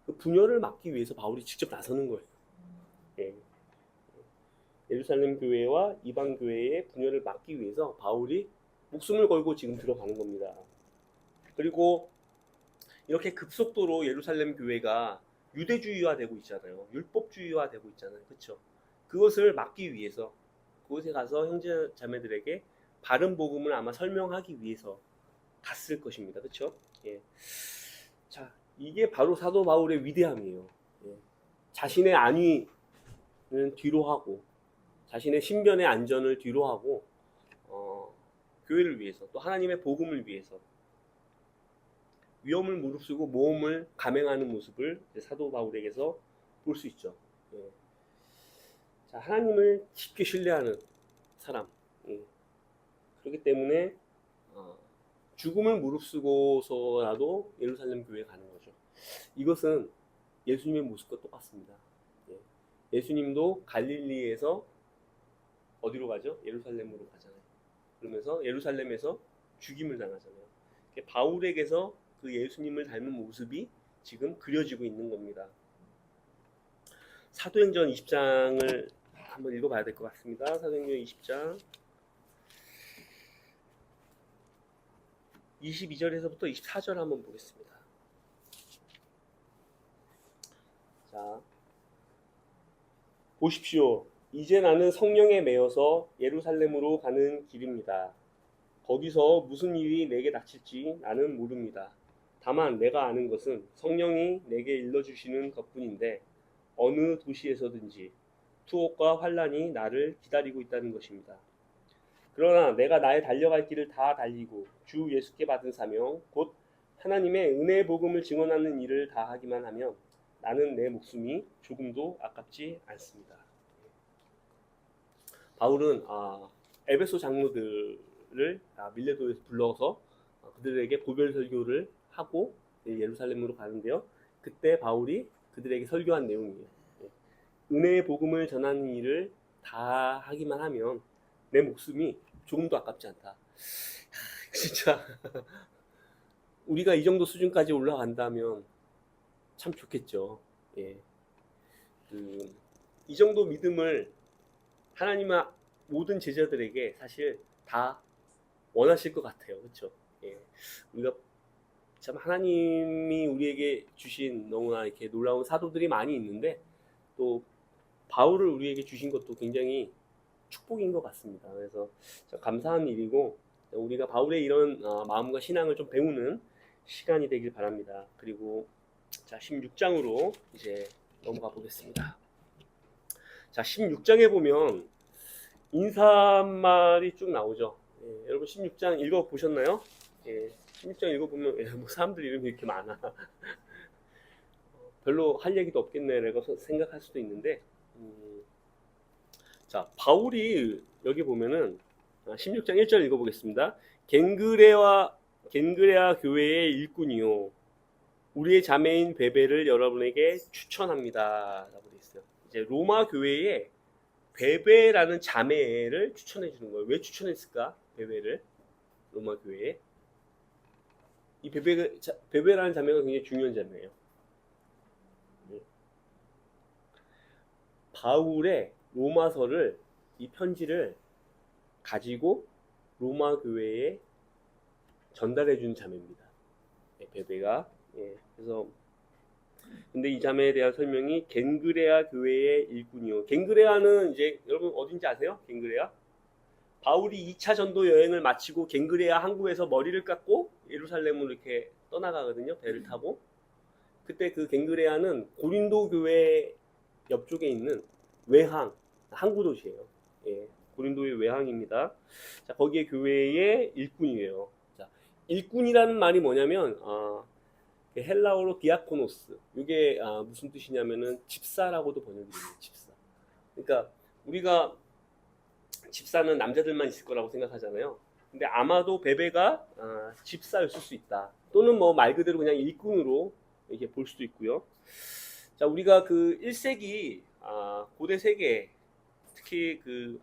그 분열을 막기 위해서 바울이 직접 나서는 거예요. 예. 예루살렘 교회와 이방 교회의 분열을 막기 위해서 바울이 목숨을 걸고 지금 들어가는 겁니다. 그리고 이렇게 급속도로 예루살렘 교회가 유대주의화되고 있잖아요. 율법주의화되고 있잖아요. 그렇죠? 그것을 막기 위해서 그곳에 가서 형제 자매들에게 바른 복음을 아마 설명하기 위해서 갔을 것입니다. 그렇죠? 예. 자, 이게 바로 사도 바울의 위대함이에요. 예. 자신의 안위는 뒤로 하고 자신의 신변의 안전을 뒤로 하고 교회를 위해서 또 하나님의 복음을 위해서 위험을 무릅쓰고 모험을 감행하는 모습을 사도 바울에게서 볼 수 있죠. 예. 자, 하나님을 깊게 신뢰하는 사람. 예. 그렇기 때문에 죽음을 무릅쓰고서라도 예루살렘 교회에 가는 거죠. 이것은 예수님의 모습과 똑같습니다. 예. 예수님도 갈릴리에서 어디로 가죠? 예루살렘으로 가잖아요. 그러면서 예루살렘에서 죽임을 당하잖아요. 바울에게서 그 예수님을 닮은 모습이 지금 그려지고 있는 겁니다. 사도행전 20장을 한번 읽어봐야 될 것 같습니다. 사도행전 20장 22절에서부터 24절 한번 보겠습니다. 자, 보십시오. 이제 나는 성령에 매여서 예루살렘으로 가는 길입니다. 거기서 무슨 일이 내게 닥칠지 나는 모릅니다. 다만 내가 아는 것은 성령이 내게 일러주시는 것뿐인데 어느 도시에서든지 투옥과 환란이 나를 기다리고 있다는 것입니다. 그러나 내가 나의 달려갈 길을 다 달리고 주 예수께 받은 사명 곧 하나님의 은혜의 복음을 증언하는 일을 다 하기만 하면 나는 내 목숨이 조금도 아깝지 않습니다. 바울은 에베소 장로들을 밀레도에서 불러서 그들에게 고별 설교를 하고 예루살렘으로 가는데요. 그때 바울이 그들에게 설교한 내용이에요. 은혜의 복음을 전하는 일을 다 하기만 하면 내 목숨이 조금도 아깝지 않다. 진짜 우리가 이 정도 수준까지 올라간다면 참 좋겠죠. 예. 이 정도 믿음을 하나님의 모든 제자들에게 사실 다 원하실 것 같아요. 그렇죠? 예. 우리가 참 하나님이 우리에게 주신 너무나 이렇게 놀라운 사도들이 많이 있는데 또 바울을 우리에게 주신 것도 굉장히 축복인 것 같습니다. 그래서 감사한 일이고 우리가 바울의 이런 마음과 신앙을 좀 배우는 시간이 되길 바랍니다. 그리고 자 16장으로 이제 넘어가 보겠습니다. 자 16장에 보면 인사말이 쭉 나오죠. 예, 여러분 16장 읽어보셨나요? 예, 16장 읽어보면 뭐 사람들 이름이 이렇게 많아. 별로 할 얘기도 없겠네라고 생각할 수도 있는데 자 바울이 여기 보면은 16장 1절 읽어보겠습니다. 겐그레아 교회의 일꾼이요 우리의 자매인 베베를 여러분에게 추천합니다 라고 되어 있어요. 이제 로마 교회에 베베라는 자매를 추천해 주는 거예요. 왜 추천했을까? 베베를 로마 교회에. 이 베베라는 자매가 굉장히 중요한 자매예요. 바울의 로마서를, 이 편지를 가지고 로마 교회에 전달해 준 자매입니다. 베베가. 그래서 근데 이 자매에 대한 설명이 겐그레아 교회의 일꾼이요. 겐그레아는 이제 여러분 어딘지 아세요? 겐그레아? 바울이 2차 전도 여행을 마치고 겐그레아 항구에서 머리를 깎고 예루살렘으로 이렇게 떠나가거든요. 배를 타고. 그때 그 겐그레아는 고린도 교회 옆쪽에 있는 외항, 항구 도시예요. 고린도의 외항입니다. 자, 거기에 교회의 일꾼이에요. 자, 일꾼이라는 말이 뭐냐면 헬라어로 디아코노스. 이게 무슨 뜻이냐면은 집사라고도 번역이 됩니다. 집사. 그러니까 우리가 집사는 남자들만 있을 거라고 생각하잖아요. 근데 아마도 베베가 집사였을 수 있다. 또는 뭐 말 그대로 그냥 일꾼으로 이렇게 볼 수도 있고요. 자, 우리가 그 1세기 고대 세계, 특히 그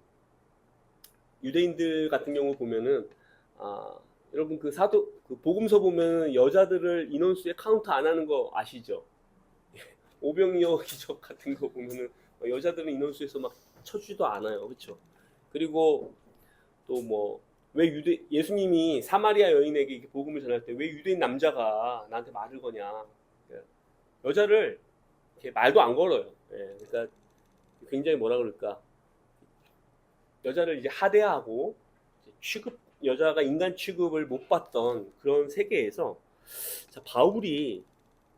유대인들 같은 경우 보면은 여러분 그 복음서 보면 여자들을 인원수에 카운트 안 하는 거 아시죠? 오병이어 기적 같은 거 보면은 여자들은 인원수에서 막 쳐주지도 않아요, 그렇죠? 그리고 또 뭐 왜 예수님이 사마리아 여인에게 이렇게 복음을 전할 때 왜 유대인 남자가 나한테 말을 거냐? 여자를 이렇게 말도 안 걸어요. 그러니까 굉장히 뭐라 그럴까? 여자를 이제 하대하고 여자가 인간 취급을 못 받던 그런 세계에서 자, 바울이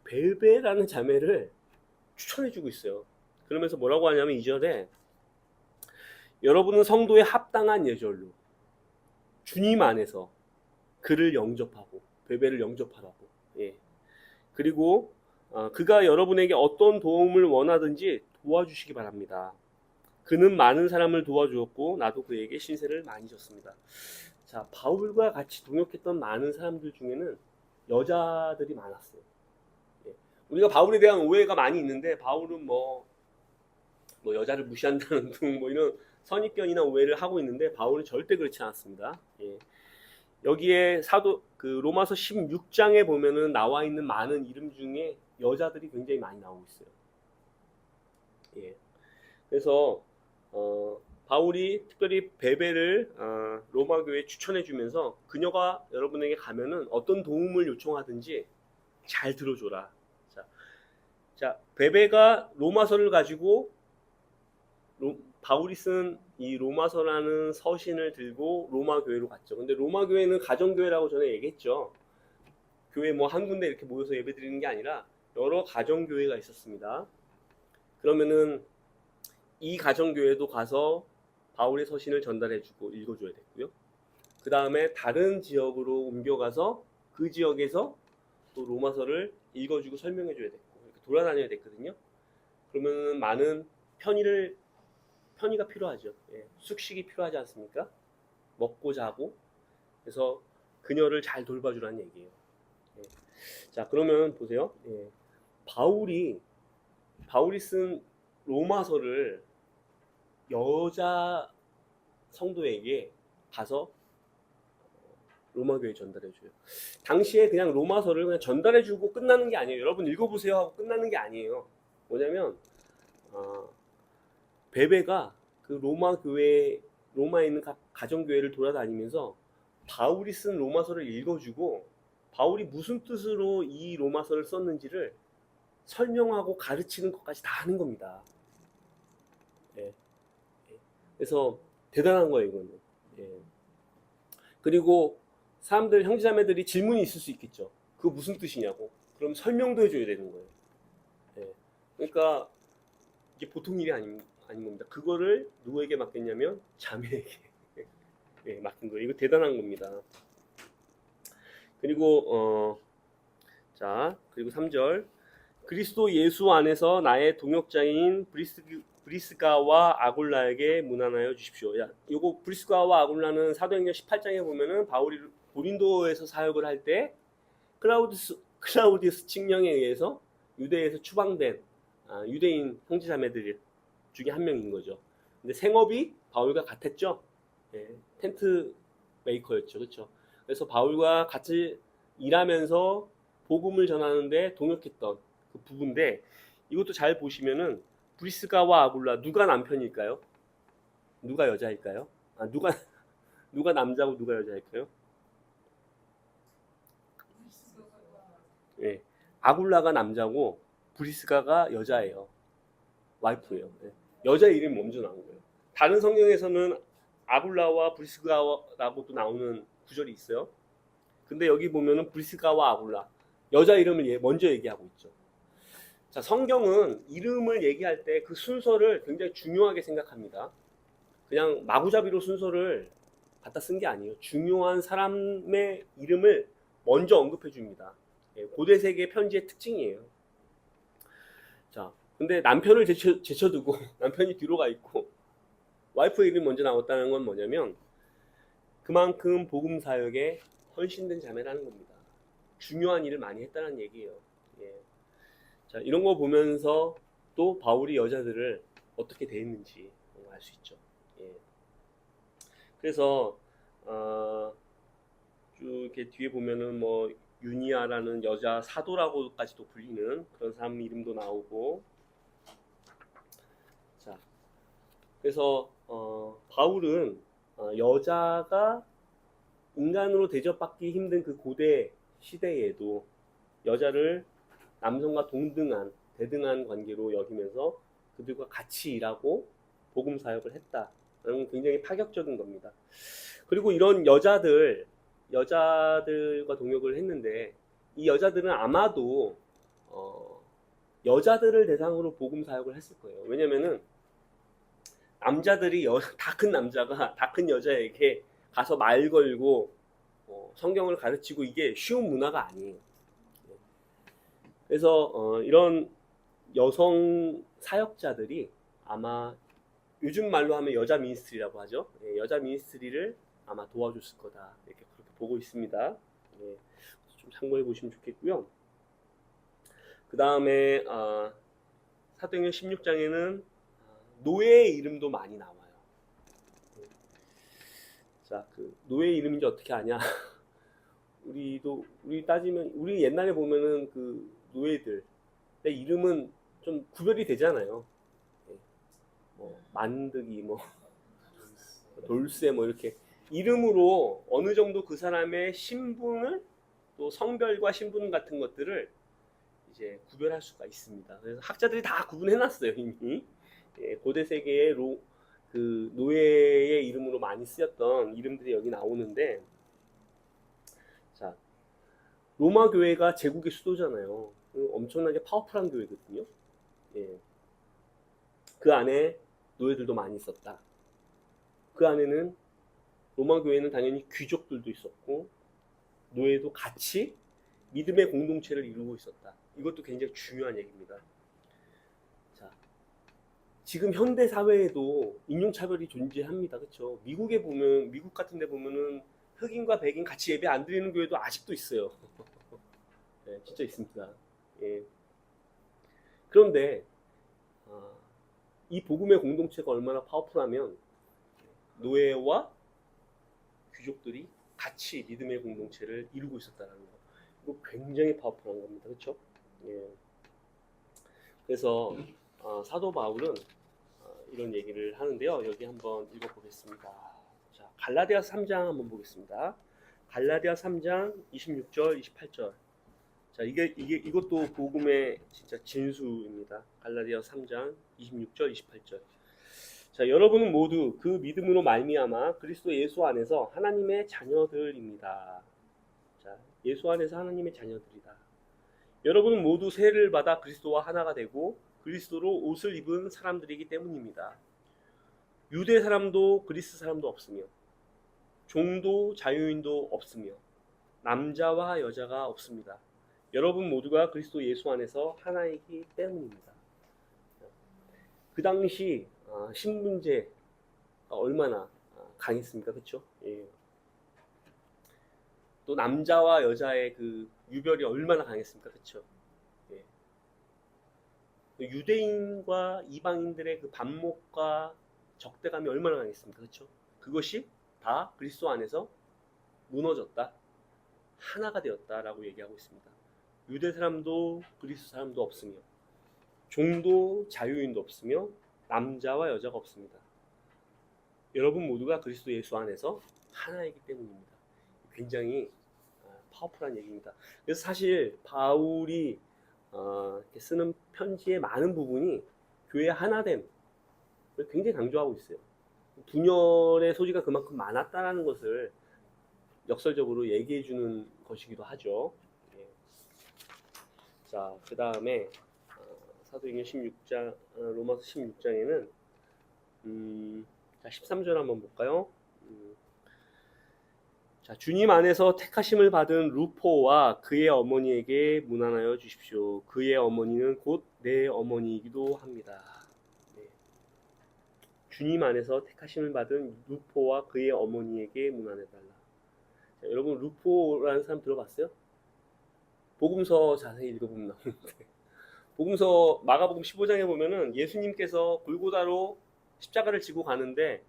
베베라는 자매를 추천해주고 있어요. 그러면서 뭐라고 하냐면 2절에 여러분은 성도의 합당한 예절로 주님 안에서 그를 영접하고 베베를 영접하라고. 그리고 그가 여러분에게 어떤 도움을 원하든지 도와주시기 바랍니다. 그는 많은 사람을 도와주었고 나도 그에게 신세를 많이 졌습니다. 자, 바울과 같이 동역했던 많은 사람들 중에는 여자들이 많았어요. 우리가 바울에 대한 오해가 많이 있는데 바울은 뭐 여자를 무시한다는 등 뭐 이런 선입견이나 오해를 하고 있는데 바울은 절대 그렇지 않았습니다. 여기에 그 로마서 16장에 보면은 나와 있는 많은 이름 중에 여자들이 굉장히 많이 나오고 있어요. 그래서 바울이 특별히 베베를 로마 교회에 추천해 주면서 그녀가 여러분에게 가면은 어떤 도움을 요청하든지 잘 들어줘라. 자, 베베가 로마서를 가지고 바울이 쓴 이 로마서라는 서신을 들고 로마 교회로 갔죠. 근데 로마 교회는 가정교회라고 전에 얘기했죠. 교회 뭐 한 군데 이렇게 모여서 예배 드리는 게 아니라 여러 가정교회가 있었습니다. 그러면은 이 가정교회도 가서 바울의 서신을 전달해주고 읽어줘야 됐고요. 그 다음에 다른 지역으로 옮겨가서 그 지역에서 또 로마서를 읽어주고 설명해줘야 됐고 이렇게 돌아다녀야 됐거든요. 그러면 많은 편의가 필요하죠. 숙식이 필요하지 않습니까? 먹고 자고. 그래서 그녀를 잘 돌봐주라는 얘기예요. 자, 그러면 보세요. 바울이 쓴 로마서를 여자 성도에게 가서 로마 교회에 전달해줘요. 당시에 그냥 로마서를 그냥 전달해주고 끝나는 게 아니에요. 여러분 읽어보세요 하고 끝나는 게 아니에요. 뭐냐면 베베가 그 로마에 있는 가정교회를 돌아다니면서 바울이 쓴 로마서를 읽어주고 바울이 무슨 뜻으로 이 로마서를 썼는지를 설명하고 가르치는 것까지 다 하는 겁니다. 그래서 대단한 거예요, 이거는. 그리고 형제자매들이 질문이 있을 수 있겠죠. 그거 무슨 뜻이냐고. 그럼 설명도 해줘야 되는 거예요. 그러니까 이게 보통 일이 아닌 겁니다. 그거를 누구에게 맡겼냐면 자매에게 맡긴 거예요. 이거 대단한 겁니다. 그리고 그리고 3절 그리스도 예수 안에서 나의 동역자인 브리스가와 아굴라에게 문안하여 주십시오. 요거 브리스가와 아굴라는 사도행전 18장에 보면은 바울이 고린도에서 사역을 할 때 클라우디우스 칙령에 의해서 유대에서 추방된 유대인 형제자매들이에요. 중에 한 명인 거죠. 근데 생업이 바울과 같았죠. 예, 텐트 메이커였죠. 그렇죠? 그래서 바울과 같이 일하면서 복음을 전하는데 동역했던 그 부부인데 이것도 잘 보시면은 브리스가와 아굴라 누가 남편일까요? 누가 여자일까요? 누가 남자고 누가 여자일까요? 예. 아굴라가 남자고 브리스가가 여자예요. 와이프예요. 예. 여자 이름이 먼저 나온 거예요. 다른 성경에서는 아굴라와 브리스가라고도 나오는 구절이 있어요. 근데 여기 보면은 브리스가와 아굴라 여자 이름을 먼저 얘기하고 있죠. 자, 성경은 이름을 얘기할 때 그 순서를 굉장히 중요하게 생각합니다. 그냥 마구잡이로 순서를 갖다 쓴 게 아니에요. 중요한 사람의 이름을 먼저 언급해 줍니다. 예, 고대 세계 편지의 특징이에요. 자, 근데 남편을 제쳐두고 남편이 뒤로 가 있고 와이프의 이름이 먼저 나왔다는 건 뭐냐면 그만큼 복음 사역에 헌신된 자매라는 겁니다. 중요한 일을 많이 했다는 얘기예요. 예. 자, 이런 거 보면서 또 바울이 여자들을 어떻게 대했는지 알 수 있죠. 예. 그래서 쭉 이렇게 뒤에 보면은 뭐 유니아라는 여자 사도라고까지도 불리는 그런 사람 이름도 나오고, 자, 그래서 바울은 여자가 인간으로 대접받기 힘든 그 고대 시대에도 여자를 남성과 동등한 대등한 관계로 여기면서 그들과 같이 일하고 복음 사역을 했다는 건 굉장히 파격적인 겁니다. 그리고 이런 여자들과 동역을 했는데 이 여자들은 아마도 여자들을 대상으로 복음 사역을 했을 거예요. 왜냐면은 남자들이 다 큰 남자가 다 큰 여자에게 가서 말 걸고 성경을 가르치고 이게 쉬운 문화가 아니에요. 그래서 이런 여성 사역자들이 아마 요즘 말로 하면 여자 미니스트리라고 하죠. 예, 여자 미니스트리를 아마 도와줬을 거다 이렇게 그렇게 보고 있습니다. 예, 좀 참고해 보시면 좋겠고요. 그 다음에 사도행전 16장에는 노예의 이름도 많이 나와요. 자, 그 노예 이름인지 어떻게 아냐? 우리 따지면 우리 옛날에 보면은 그 노예들 내 이름은 좀 구별이 되잖아요. 예. 뭐 만드기, 뭐 돌쇠, 뭐 이렇게 이름으로 어느 정도 그 사람의 신분을 또 성별과 신분 같은 것들을 이제 구별할 수가 있습니다. 그래서 학자들이 다 구분해놨어요 이미. 예, 고대 세계의 그 노예의 이름으로 많이 쓰였던 이름들이 여기 나오는데, 자, 로마 교회가 제국의 수도잖아요. 엄청나게 파워풀한 교회거든요. 예. 그 안에 노예들도 많이 있었다. 그 안에는 로마 교회는 당연히 귀족들도 있었고 노예도 같이 믿음의 공동체를 이루고 있었다. 이것도 굉장히 중요한 얘기입니다. 자, 지금 현대 사회에도 인종차별이 존재합니다. 그렇죠? 미국 같은 데 보면은 흑인과 백인 같이 예배 안 드리는 교회도 아직도 있어요. 네, 진짜 있습니다. 예. 그런데 이 복음의 공동체가 얼마나 파워풀하면 노예와 귀족들이 같이 믿음의 공동체를 이루고 있었다는 거. 이거 굉장히 파워풀한 겁니다. 그렇죠? 예. 그래서 사도 바울은 이런 얘기를 하는데요. 여기 한번 읽어보겠습니다. 자, 갈라디아서 3장 한번 보겠습니다. 갈라디아서 3장 26절, 28절. 자, 이것도 복음의 진짜 진수입니다. 갈라디아서 3장 26절, 28절. 자, 여러분은 모두 그 믿음으로 말미암아 그리스도 예수 안에서 하나님의 자녀들입니다. 자, 예수 안에서 하나님의 자녀들이다. 여러분은 모두 세를 받아 그리스도와 하나가 되고 그리스도로 옷을 입은 사람들이기 때문입니다. 유대 사람도 그리스 사람도 없으며 종도 자유인도 없으며 남자와 여자가 없습니다. 여러분 모두가 그리스도 예수 안에서 하나이기 때문입니다. 그 당시 신분제가 얼마나 강했습니까? 그렇죠? 예. 또 남자와 여자의 그 유별이 얼마나 강했습니까? 그렇죠? 예. 유대인과 이방인들의 그 반목과 적대감이 얼마나 강했습니까? 그렇죠? 그것이 다 그리스도 안에서 무너졌다. 하나가 되었다라고 얘기하고 있습니다. 유대 사람도 그리스도 사람도 없으며 종도 자유인도 없으며 남자와 여자가 없습니다. 여러분 모두가 그리스도 예수 안에서 하나이기 때문입니다. 굉장히 파워풀한 얘기입니다. 그래서 사실 바울이 이렇게 쓰는 편지의 많은 부분이 교회 하나됨을 굉장히 강조하고 있어요. 분열의 소지가 그만큼 많았다는 것을 역설적으로 얘기해 주는 것이기도 하죠. 예. 자, 그 다음에 사도행전 16장, 로마서 16장에는 자, 13절 한번 볼까요? 자, 주님 안에서 택하심을 받은 루포와 그의 어머니에게 문안하여 주십시오. 그의 어머니는 곧 내 어머니이기도 합니다. 네. 주님 안에서 택하심을 받은 루포와 그의 어머니에게 문안해달라. 자, 여러분 루포라는 사람 들어봤어요? 복음서 자세히 읽어보면 나오는데 복음서 마가복음 15장에 보면은 예수님께서 골고다로 십자가를 지고 가는데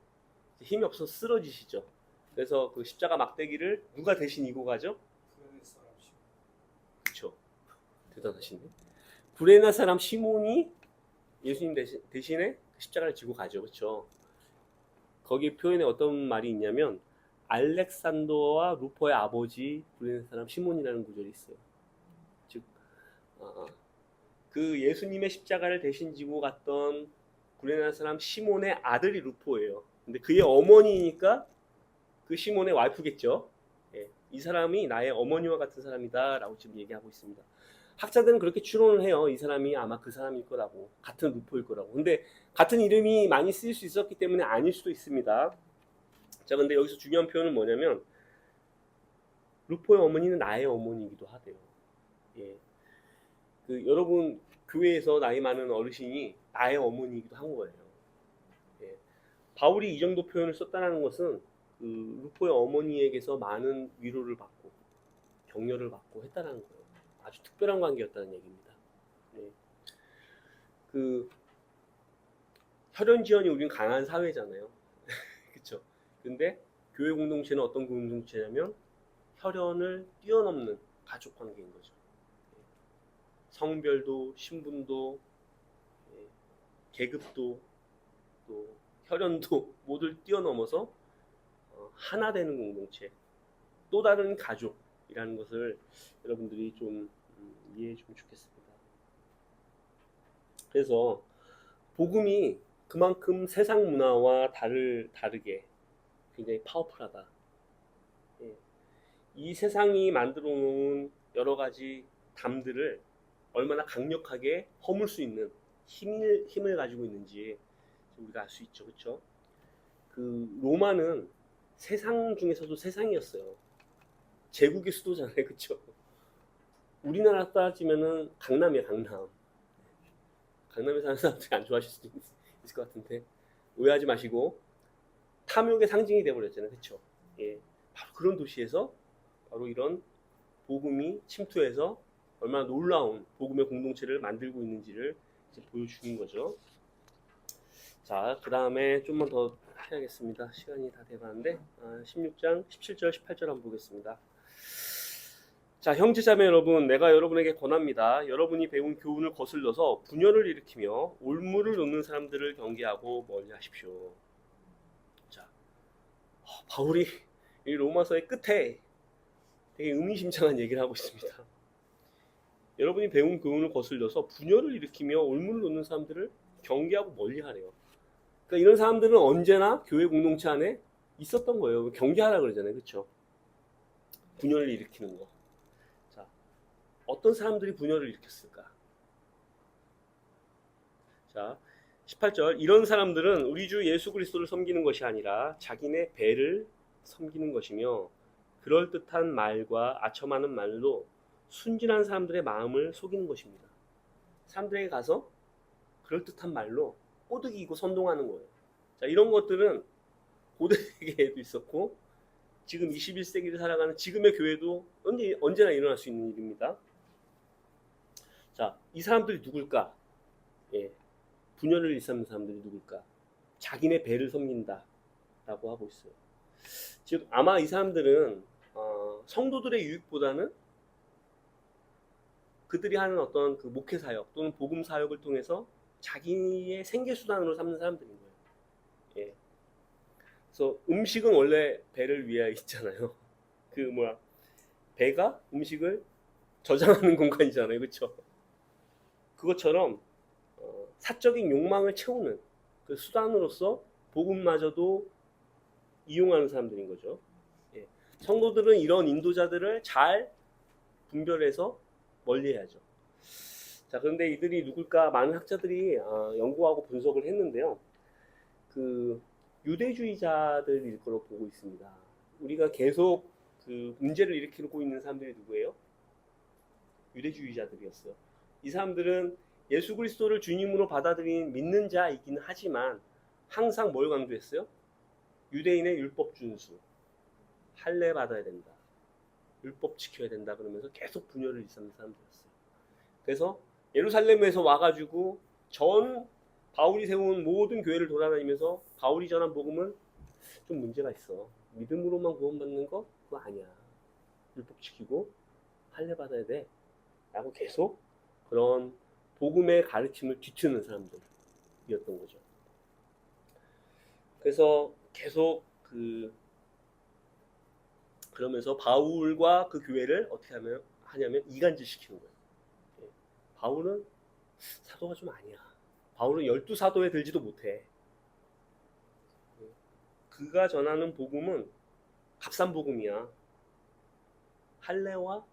힘이 없어서 쓰러지시죠. 그래서 그 십자가 막대기를 누가 대신 이고 가죠? 구레네 사람 시몬. 그렇죠. 대단하시네. 구레네 사람 시몬이 예수님 대신에 십자가를 지고 가죠. 그렇죠. 거기 표현에 어떤 말이 있냐면 알렉산더와 루포의 아버지 구레네 사람 시몬이라는 구절이 있어요. 즉 그 예수님의 십자가를 대신 지고 갔던 구레네 사람 시몬의 아들이 루포예요. 근데 그의 어머니니까 그 시몬의 와이프겠죠. 예, 이 사람이 나의 어머니와 같은 사람이다라고 지금 얘기하고 있습니다. 학자들은 그렇게 추론을 해요. 이 사람이 아마 그 사람일 거라고, 같은 루포일 거라고. 근데 같은 이름이 많이 쓰일 수 있었기 때문에 아닐 수도 있습니다. 자, 근데 여기서 중요한 표현은 뭐냐면 루포의 어머니는 나의 어머니이기도 하대요. 예, 그 여러분 교회에서 나이 많은 어르신이 나의 어머니이기도 한 거예요. 예, 바울이 이 정도 표현을 썼다는 것은 그 루포의 어머니에게서 많은 위로를 받고 격려를 받고 했다는 거예요. 아주 특별한 관계였다는 얘기입니다. 네. 그 혈연지연이 우리는 강한 사회잖아요. 그렇죠? 근데 교회 공동체는 어떤 공동체냐면 혈연을 뛰어넘는 가족 관계인 거죠. 성별도 신분도 계급도 또 혈연도 모두를 뛰어넘어서 하나 되는 공동체, 또 다른 가족이라는 것을 여러분들이 좀 이해해 주면 좋겠습니다. 그래서 복음이 그만큼 세상 문화와 다르게 굉장히 파워풀하다. 이 세상이 만들어 놓은 여러 가지 담들을 얼마나 강력하게 허물 수 있는 힘을 가지고 있는지 우리가 알 수 있죠. 그렇죠? 그 로마는 세상 중에서도 세상이었어요. 제국의 수도잖아요. 그렇죠? 우리나라 따지면은 강남이야, 강남. 강남에 사는 사람들이 안 좋아하실 수도 있을 것 같은데 오해하지 마시고 탐욕의 상징이 되어버렸잖아요. 그렇죠? 예, 바로 그런 도시에서 바로 이런 복음이 침투해서 얼마나 놀라운 복음의 공동체를 만들고 있는지를 이제 보여주는 거죠. 자, 그 다음에 좀만 더 해야겠습니다. 시간이 다 돼가는데 16장 17절 18절 한번 보겠습니다. 자, 형제자매 여러분, 내가 여러분에게 권합니다. 여러분이 배운 교훈을 거슬러서 분열을 일으키며 올무를 놓는 사람들을 경계하고 멀리하십시오. 자, 바울이 이 로마서의 끝에 되게 의미심장한 얘기를 하고 있습니다. 여러분이 배운 교훈을 거슬려서 분열을 일으키며 올무를 놓는 사람들을 경계하고 멀리하래요. 그러니까 이런 사람들은 언제나 교회 공동체 안에 있었던 거예요. 경계하라 그러잖아요. 그렇죠? 분열을 일으키는 거. 자, 어떤 사람들이 분열을 일으켰을까? 자, 18절. 이런 사람들은 우리 주 예수 그리스도를 섬기는 것이 아니라 자기네 배를 섬기는 것이며 그럴듯한 말과 아첨하는 말로 순진한 사람들의 마음을 속이는 것입니다. 사람들에게 가서 그럴듯한 말로 꼬드기고 선동하는 거예요. 자, 이런 것들은 고대에도 있었고 지금 21세기를 살아가는 지금의 교회도 언제나 일어날 수 있는 일입니다. 자, 이 사람들이 누굴까? 예, 분열을 일삼는 사람들이 누굴까? 자기네 배를 섬긴다 라고 하고 있어요. 즉 아마 이 사람들은 성도들의 유익보다는 그들이 하는 어떤 그 목회 사역 또는 복음 사역을 통해서 자기의 생계 수단으로 삼는 사람들인 거예요. 예. 그래서 음식은 원래 배를 위하여 있잖아요. 그 뭐야, 배가 음식을 저장하는 공간이잖아요, 그렇죠? 그것처럼 사적인 욕망을 채우는 그 수단으로서 복음마저도 이용하는 사람들인 거죠. 예. 성도들은 이런 인도자들을 잘 분별해서 멀리해야죠. 자, 그런데 이들이 누굴까? 많은 학자들이 연구하고 분석을 했는데요. 그 유대주의자들일 거로 보고 있습니다. 우리가 계속 그 문제를 일으키고 있는 사람들이 누구예요? 유대주의자들이었어요. 이 사람들은 예수 그리스도를 주님으로 받아들인 믿는 자이긴 하지만 항상 뭘 강조했어요? 유대인의 율법 준수, 할례 받아야 된다, 율법 지켜야 된다 그러면서 계속 분열을 일삼는 사람들이었어요. 그래서 예루살렘에서 와가지고 전 바울이 세운 모든 교회를 돌아다니면서 바울이 전한 복음은 좀 문제가 있어. 믿음으로만 구원받는 거 그거 아니야. 율법 지키고 할례 받아야 돼. 라고 계속 그런 복음의 가르침을 뒤트는 사람들이었던 거죠. 그래서 계속 그러면서 바울과 그 교회를 어떻게 하냐면 이간질시키는 거예요. 바울은 사도가 좀 아니야. 바울은 12사도에 들지도 못해. 그가 전하는 복음은 값싼 복음이야. 할례와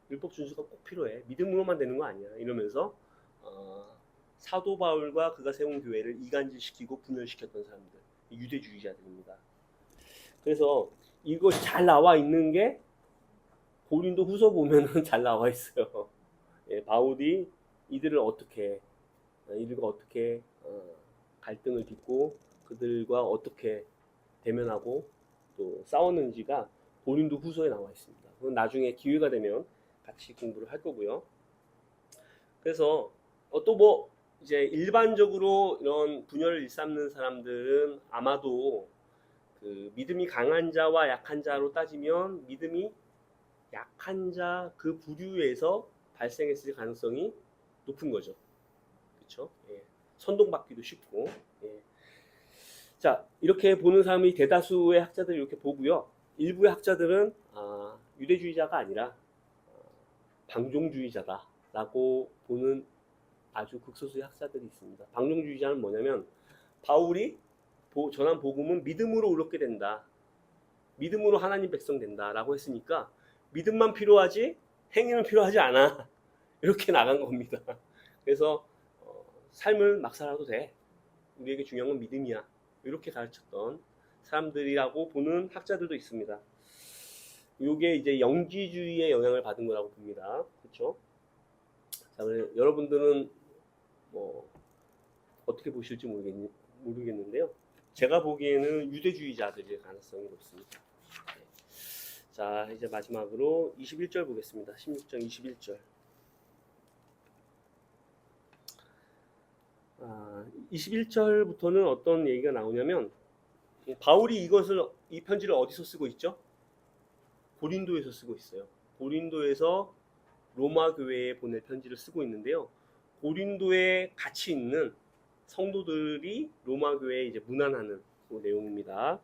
율법 준수가 꼭 필요해. 믿음으로만 되는 거 아니야. 이러면서 사도 바울과 그가 세운 교회를 이간질시키고 분열시켰던 사람들, 유대주의자들입니다. 그래서 이것이 잘 나와 있는 게 고린도 후서 보면은 잘 나와 있어요. 예, 바울이 이들과 어떻게 갈등을 빚고 그들과 어떻게 대면하고 또 싸웠는지가 고린도 후서에 나와 있습니다. 그건 나중에 기회가 되면 같이 공부를 할 거고요. 그래서 또 뭐 이제 일반적으로 이런 분열을 일삼는 사람들은 아마도 그 믿음이 강한 자와 약한 자로 따지면 믿음이 약한 자 그 부류에서 발생했을 가능성이 높은 거죠. 그렇죠? 예. 선동받기도 쉽고. 예. 자, 이렇게 보는 사람이 대다수의 학자들이 이렇게 보고요. 일부의 학자들은 유대주의자가 아니라 방종주의자다라고 보는 아주 극소수의 학자들이 있습니다. 방종주의자는 뭐냐면 바울이 전한 복음은 믿음으로 의롭게 된다. 믿음으로 하나님 백성 된다라고 했으니까 믿음만 필요하지 행위는 필요하지 않아. 이렇게 나간 겁니다. 그래서 삶을 막 살아도 돼. 우리에게 중요한 건 믿음이야. 이렇게 가르쳤던 사람들이라고 보는 학자들도 있습니다. 이게 이제 영지주의의 영향을 받은 거라고 봅니다. 그렇죠? 자, 여러분들은 뭐 어떻게 보실지 모르겠는데요. 제가 보기에는 유대주의자들일 가능성이 높습니다. 네. 자, 이제 마지막으로 21절 보겠습니다. 16장 21절. 21절부터는 어떤 얘기가 나오냐면 바울이 이 편지를 어디서 쓰고 있죠? 고린도에서 쓰고 있어요. 고린도에서 로마 교회에 보낼 편지를 쓰고 있는데요. 고린도에 같이 있는 성도들이 로마 교회에 이제 문안하는 그 내용입니다.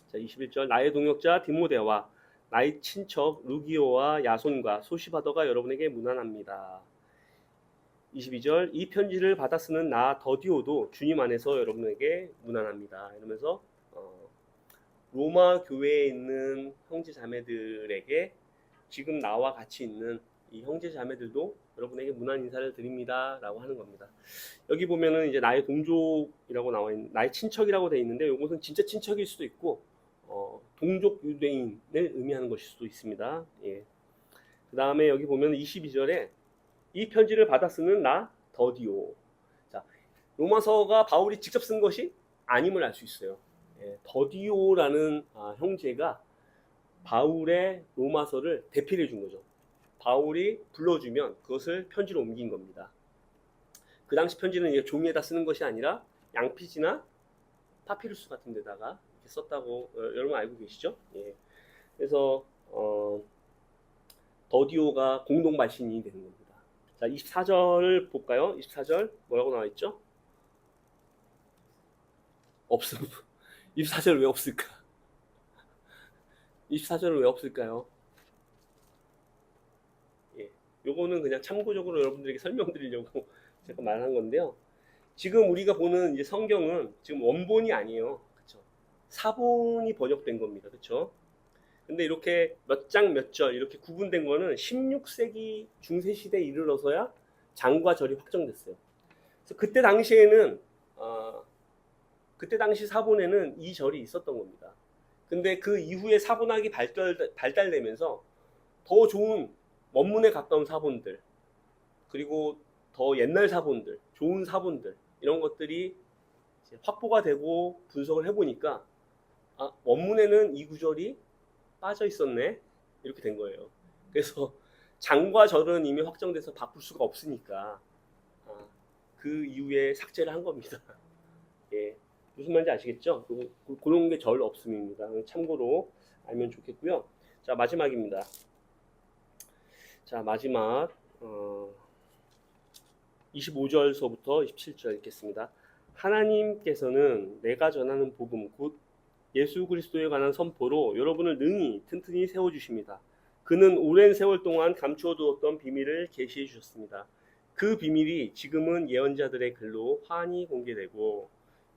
자, 21절. 나의 동역자 디모데와 나의 친척 루기오와 야손과 소시바더가 여러분에게 문안합니다. 22절. 이 편지를 받아 쓰는 나 더디오도 주님 안에서 여러분에게 문안합니다. 이러면서 로마 교회에 있는 형제 자매들에게 지금 나와 같이 있는 이 형제 자매들도 여러분에게 문안 인사를 드립니다 라고 하는 겁니다. 여기 보면은 이제 나의 동족이라고 나와 있는, 나의 친척이라고 되어 있는데 이것은 진짜 친척일 수도 있고 동족 유대인을 의미하는 것일 수도 있습니다. 예. 그 다음에 여기 보면 22절에 이 편지를 받아 쓰는 나 더디오. 자, 로마서가 바울이 직접 쓴 것이 아님을 알 수 있어요. 예, 더디오라는 형제가 바울의 로마서를 대필해 준 거죠. 바울이 불러주면 그것을 편지로 옮긴 겁니다. 그 당시 편지는 이제 종이에다 쓰는 것이 아니라 양피지나 파피루스 같은 데다가 이렇게 썼다고 여러분 알고 계시죠? 예. 그래서 더디오가 공동 발신이 되는 겁니다. 자, 24절을 볼까요? 24절 뭐라고 나와 있죠? 없음. 24절 왜 없을까? 24절은 왜 없을까요? 예. 요거는 그냥 참고적으로 여러분들에게 설명드리려고 제가 말한 건데요. 지금 우리가 보는 이제 성경은 지금 원본이 아니에요. 그쵸? 사본이 번역된 겁니다. 그쵸? 근데 이렇게 몇 장 몇 절 이렇게 구분된 거는 16세기 중세시대에 이르러서야 장과 절이 확정됐어요. 그래서 그때 당시에는 그때 당시 사본에는 이 절이 있었던 겁니다. 근데 그 이후에 사본학이 발달되면서 더 좋은 원문에 가까운 사본들, 그리고 더 옛날 사본들, 좋은 사본들 이런 것들이 이제 확보가 되고 분석을 해보니까 원문에는 이 구절이 빠져 있었네 이렇게 된 거예요. 그래서 장과 절은 이미 확정돼서 바꿀 수가 없으니까 그 이후에 삭제를 한 겁니다. 예, 무슨 말인지 아시겠죠? 그런 게 절 없음입니다. 참고로 알면 좋겠고요. 자, 마지막입니다. 자, 마지막 25절서부터 27절 읽겠습니다. 하나님께서는 내가 전하는 복음 곧 예수 그리스도에 관한 선포로 여러분을 능히 튼튼히 세워주십니다. 그는 오랜 세월 동안 감추어 두었던 비밀을 계시해 주셨습니다. 그 비밀이 지금은 예언자들의 글로 환히 공개되고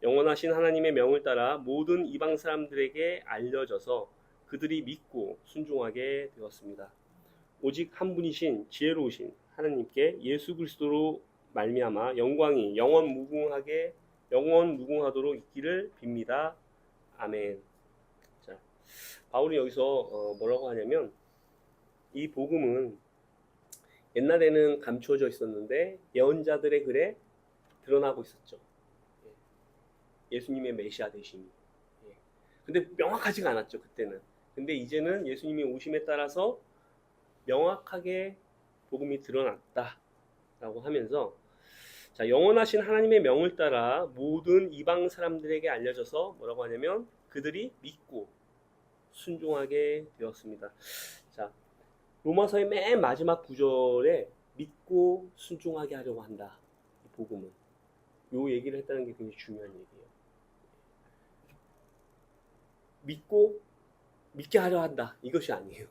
영원하신 하나님의 명을 따라 모든 이방 사람들에게 알려져서 그들이 믿고 순종하게 되었습니다. 오직 한 분이신 지혜로우신 하나님께 예수 그리스도로 말미암아 영광이 영원 무궁하도록 있기를 빕니다. 아멘. 자, 바울이 여기서 뭐라고 하냐면 이 복음은 옛날에는 감추어져 있었는데 예언자들의 글에 드러나고 있었죠. 예수님의 메시아 되심이. 근데 명확하지가 않았죠, 그때는. 근데 이제는 예수님이 오심에 따라서 명확하게 복음이 드러났다라고 하면서 자, 영원하신 하나님의 명을 따라 모든 이방 사람들에게 알려져서 뭐라고 하냐면 그들이 믿고 순종하게 되었습니다. 자, 로마서의 맨 마지막 구절에 믿고 순종하게 하려고 한다. 이 복음은. 요 얘기를 했다는 게 굉장히 중요한 얘기예요. 믿게 하려 한다. 이것이 아니에요.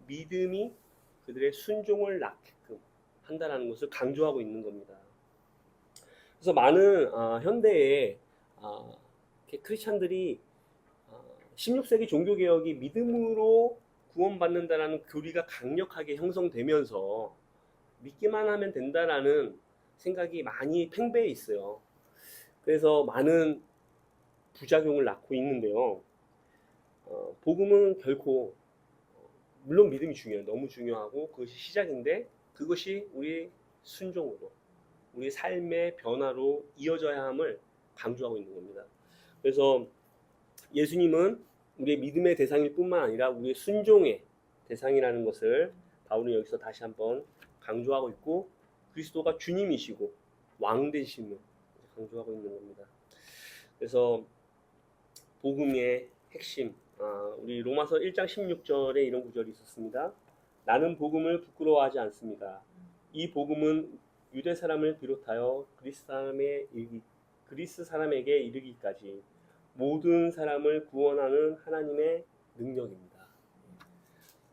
믿음이 그들의 순종을 낳게끔 한다는 것을 강조하고 있는 겁니다. 그래서 많은 현대의 크리스찬들이 16세기 종교개혁이 믿음으로 구원받는다라는 교리가 강력하게 형성되면서 믿기만 하면 된다라는 생각이 많이 팽배해 있어요. 그래서 많은 부작용을 낳고 있는데요. 복음은 결코 물론 믿음이 중요해요. 너무 중요하고 그것이 시작인데 그것이 우리 순종으로 우리 삶의 변화로 이어져야 함을 강조하고 있는 겁니다. 그래서 예수님은 우리의 믿음의 대상일 뿐만 아니라 우리의 순종의 대상이라는 것을 바울은 여기서 다시 한번 강조하고 있고 그리스도가 주님이시고 왕 되심을 강조하고 있는 겁니다. 그래서 복음의 핵심, 우리 로마서 1장 16절에 이런 구절이 있었습니다. 나는 복음을 부끄러워하지 않습니다. 이 복음은 유대 사람을 비롯하여 그리스 사람에게 이르기까지 모든 사람을 구원하는 하나님의 능력입니다.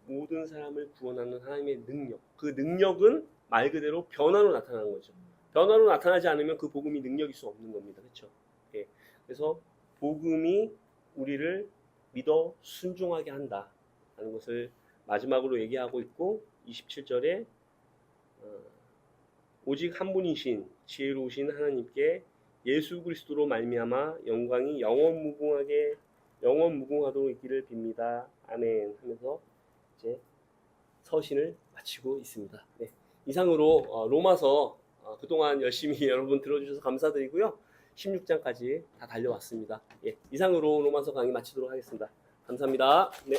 모든 사람을 구원하는 하나님의 능력. 그 능력은 말 그대로 변화로 나타나는 거죠. 변화로 나타나지 않으면 그 복음이 능력일 수 없는 겁니다. 그렇죠? 예. 그래서 복음이 우리를 믿어 순종하게 한다라는 것을 마지막으로 얘기하고 있고 27절에 오직 한 분이신 지혜로우신 하나님께 예수 그리스도로 말미암아 영광이 영원 무궁하도록 있기를 빕니다. 아멘 하면서 이제 서신을 마치고 있습니다. 네. 이상으로 로마서 그동안 열심히 여러분 들어주셔서 감사드리고요. 16장까지 다 달려왔습니다. 예, 이상으로 로마서 강의 마치도록 하겠습니다. 감사합니다. 네.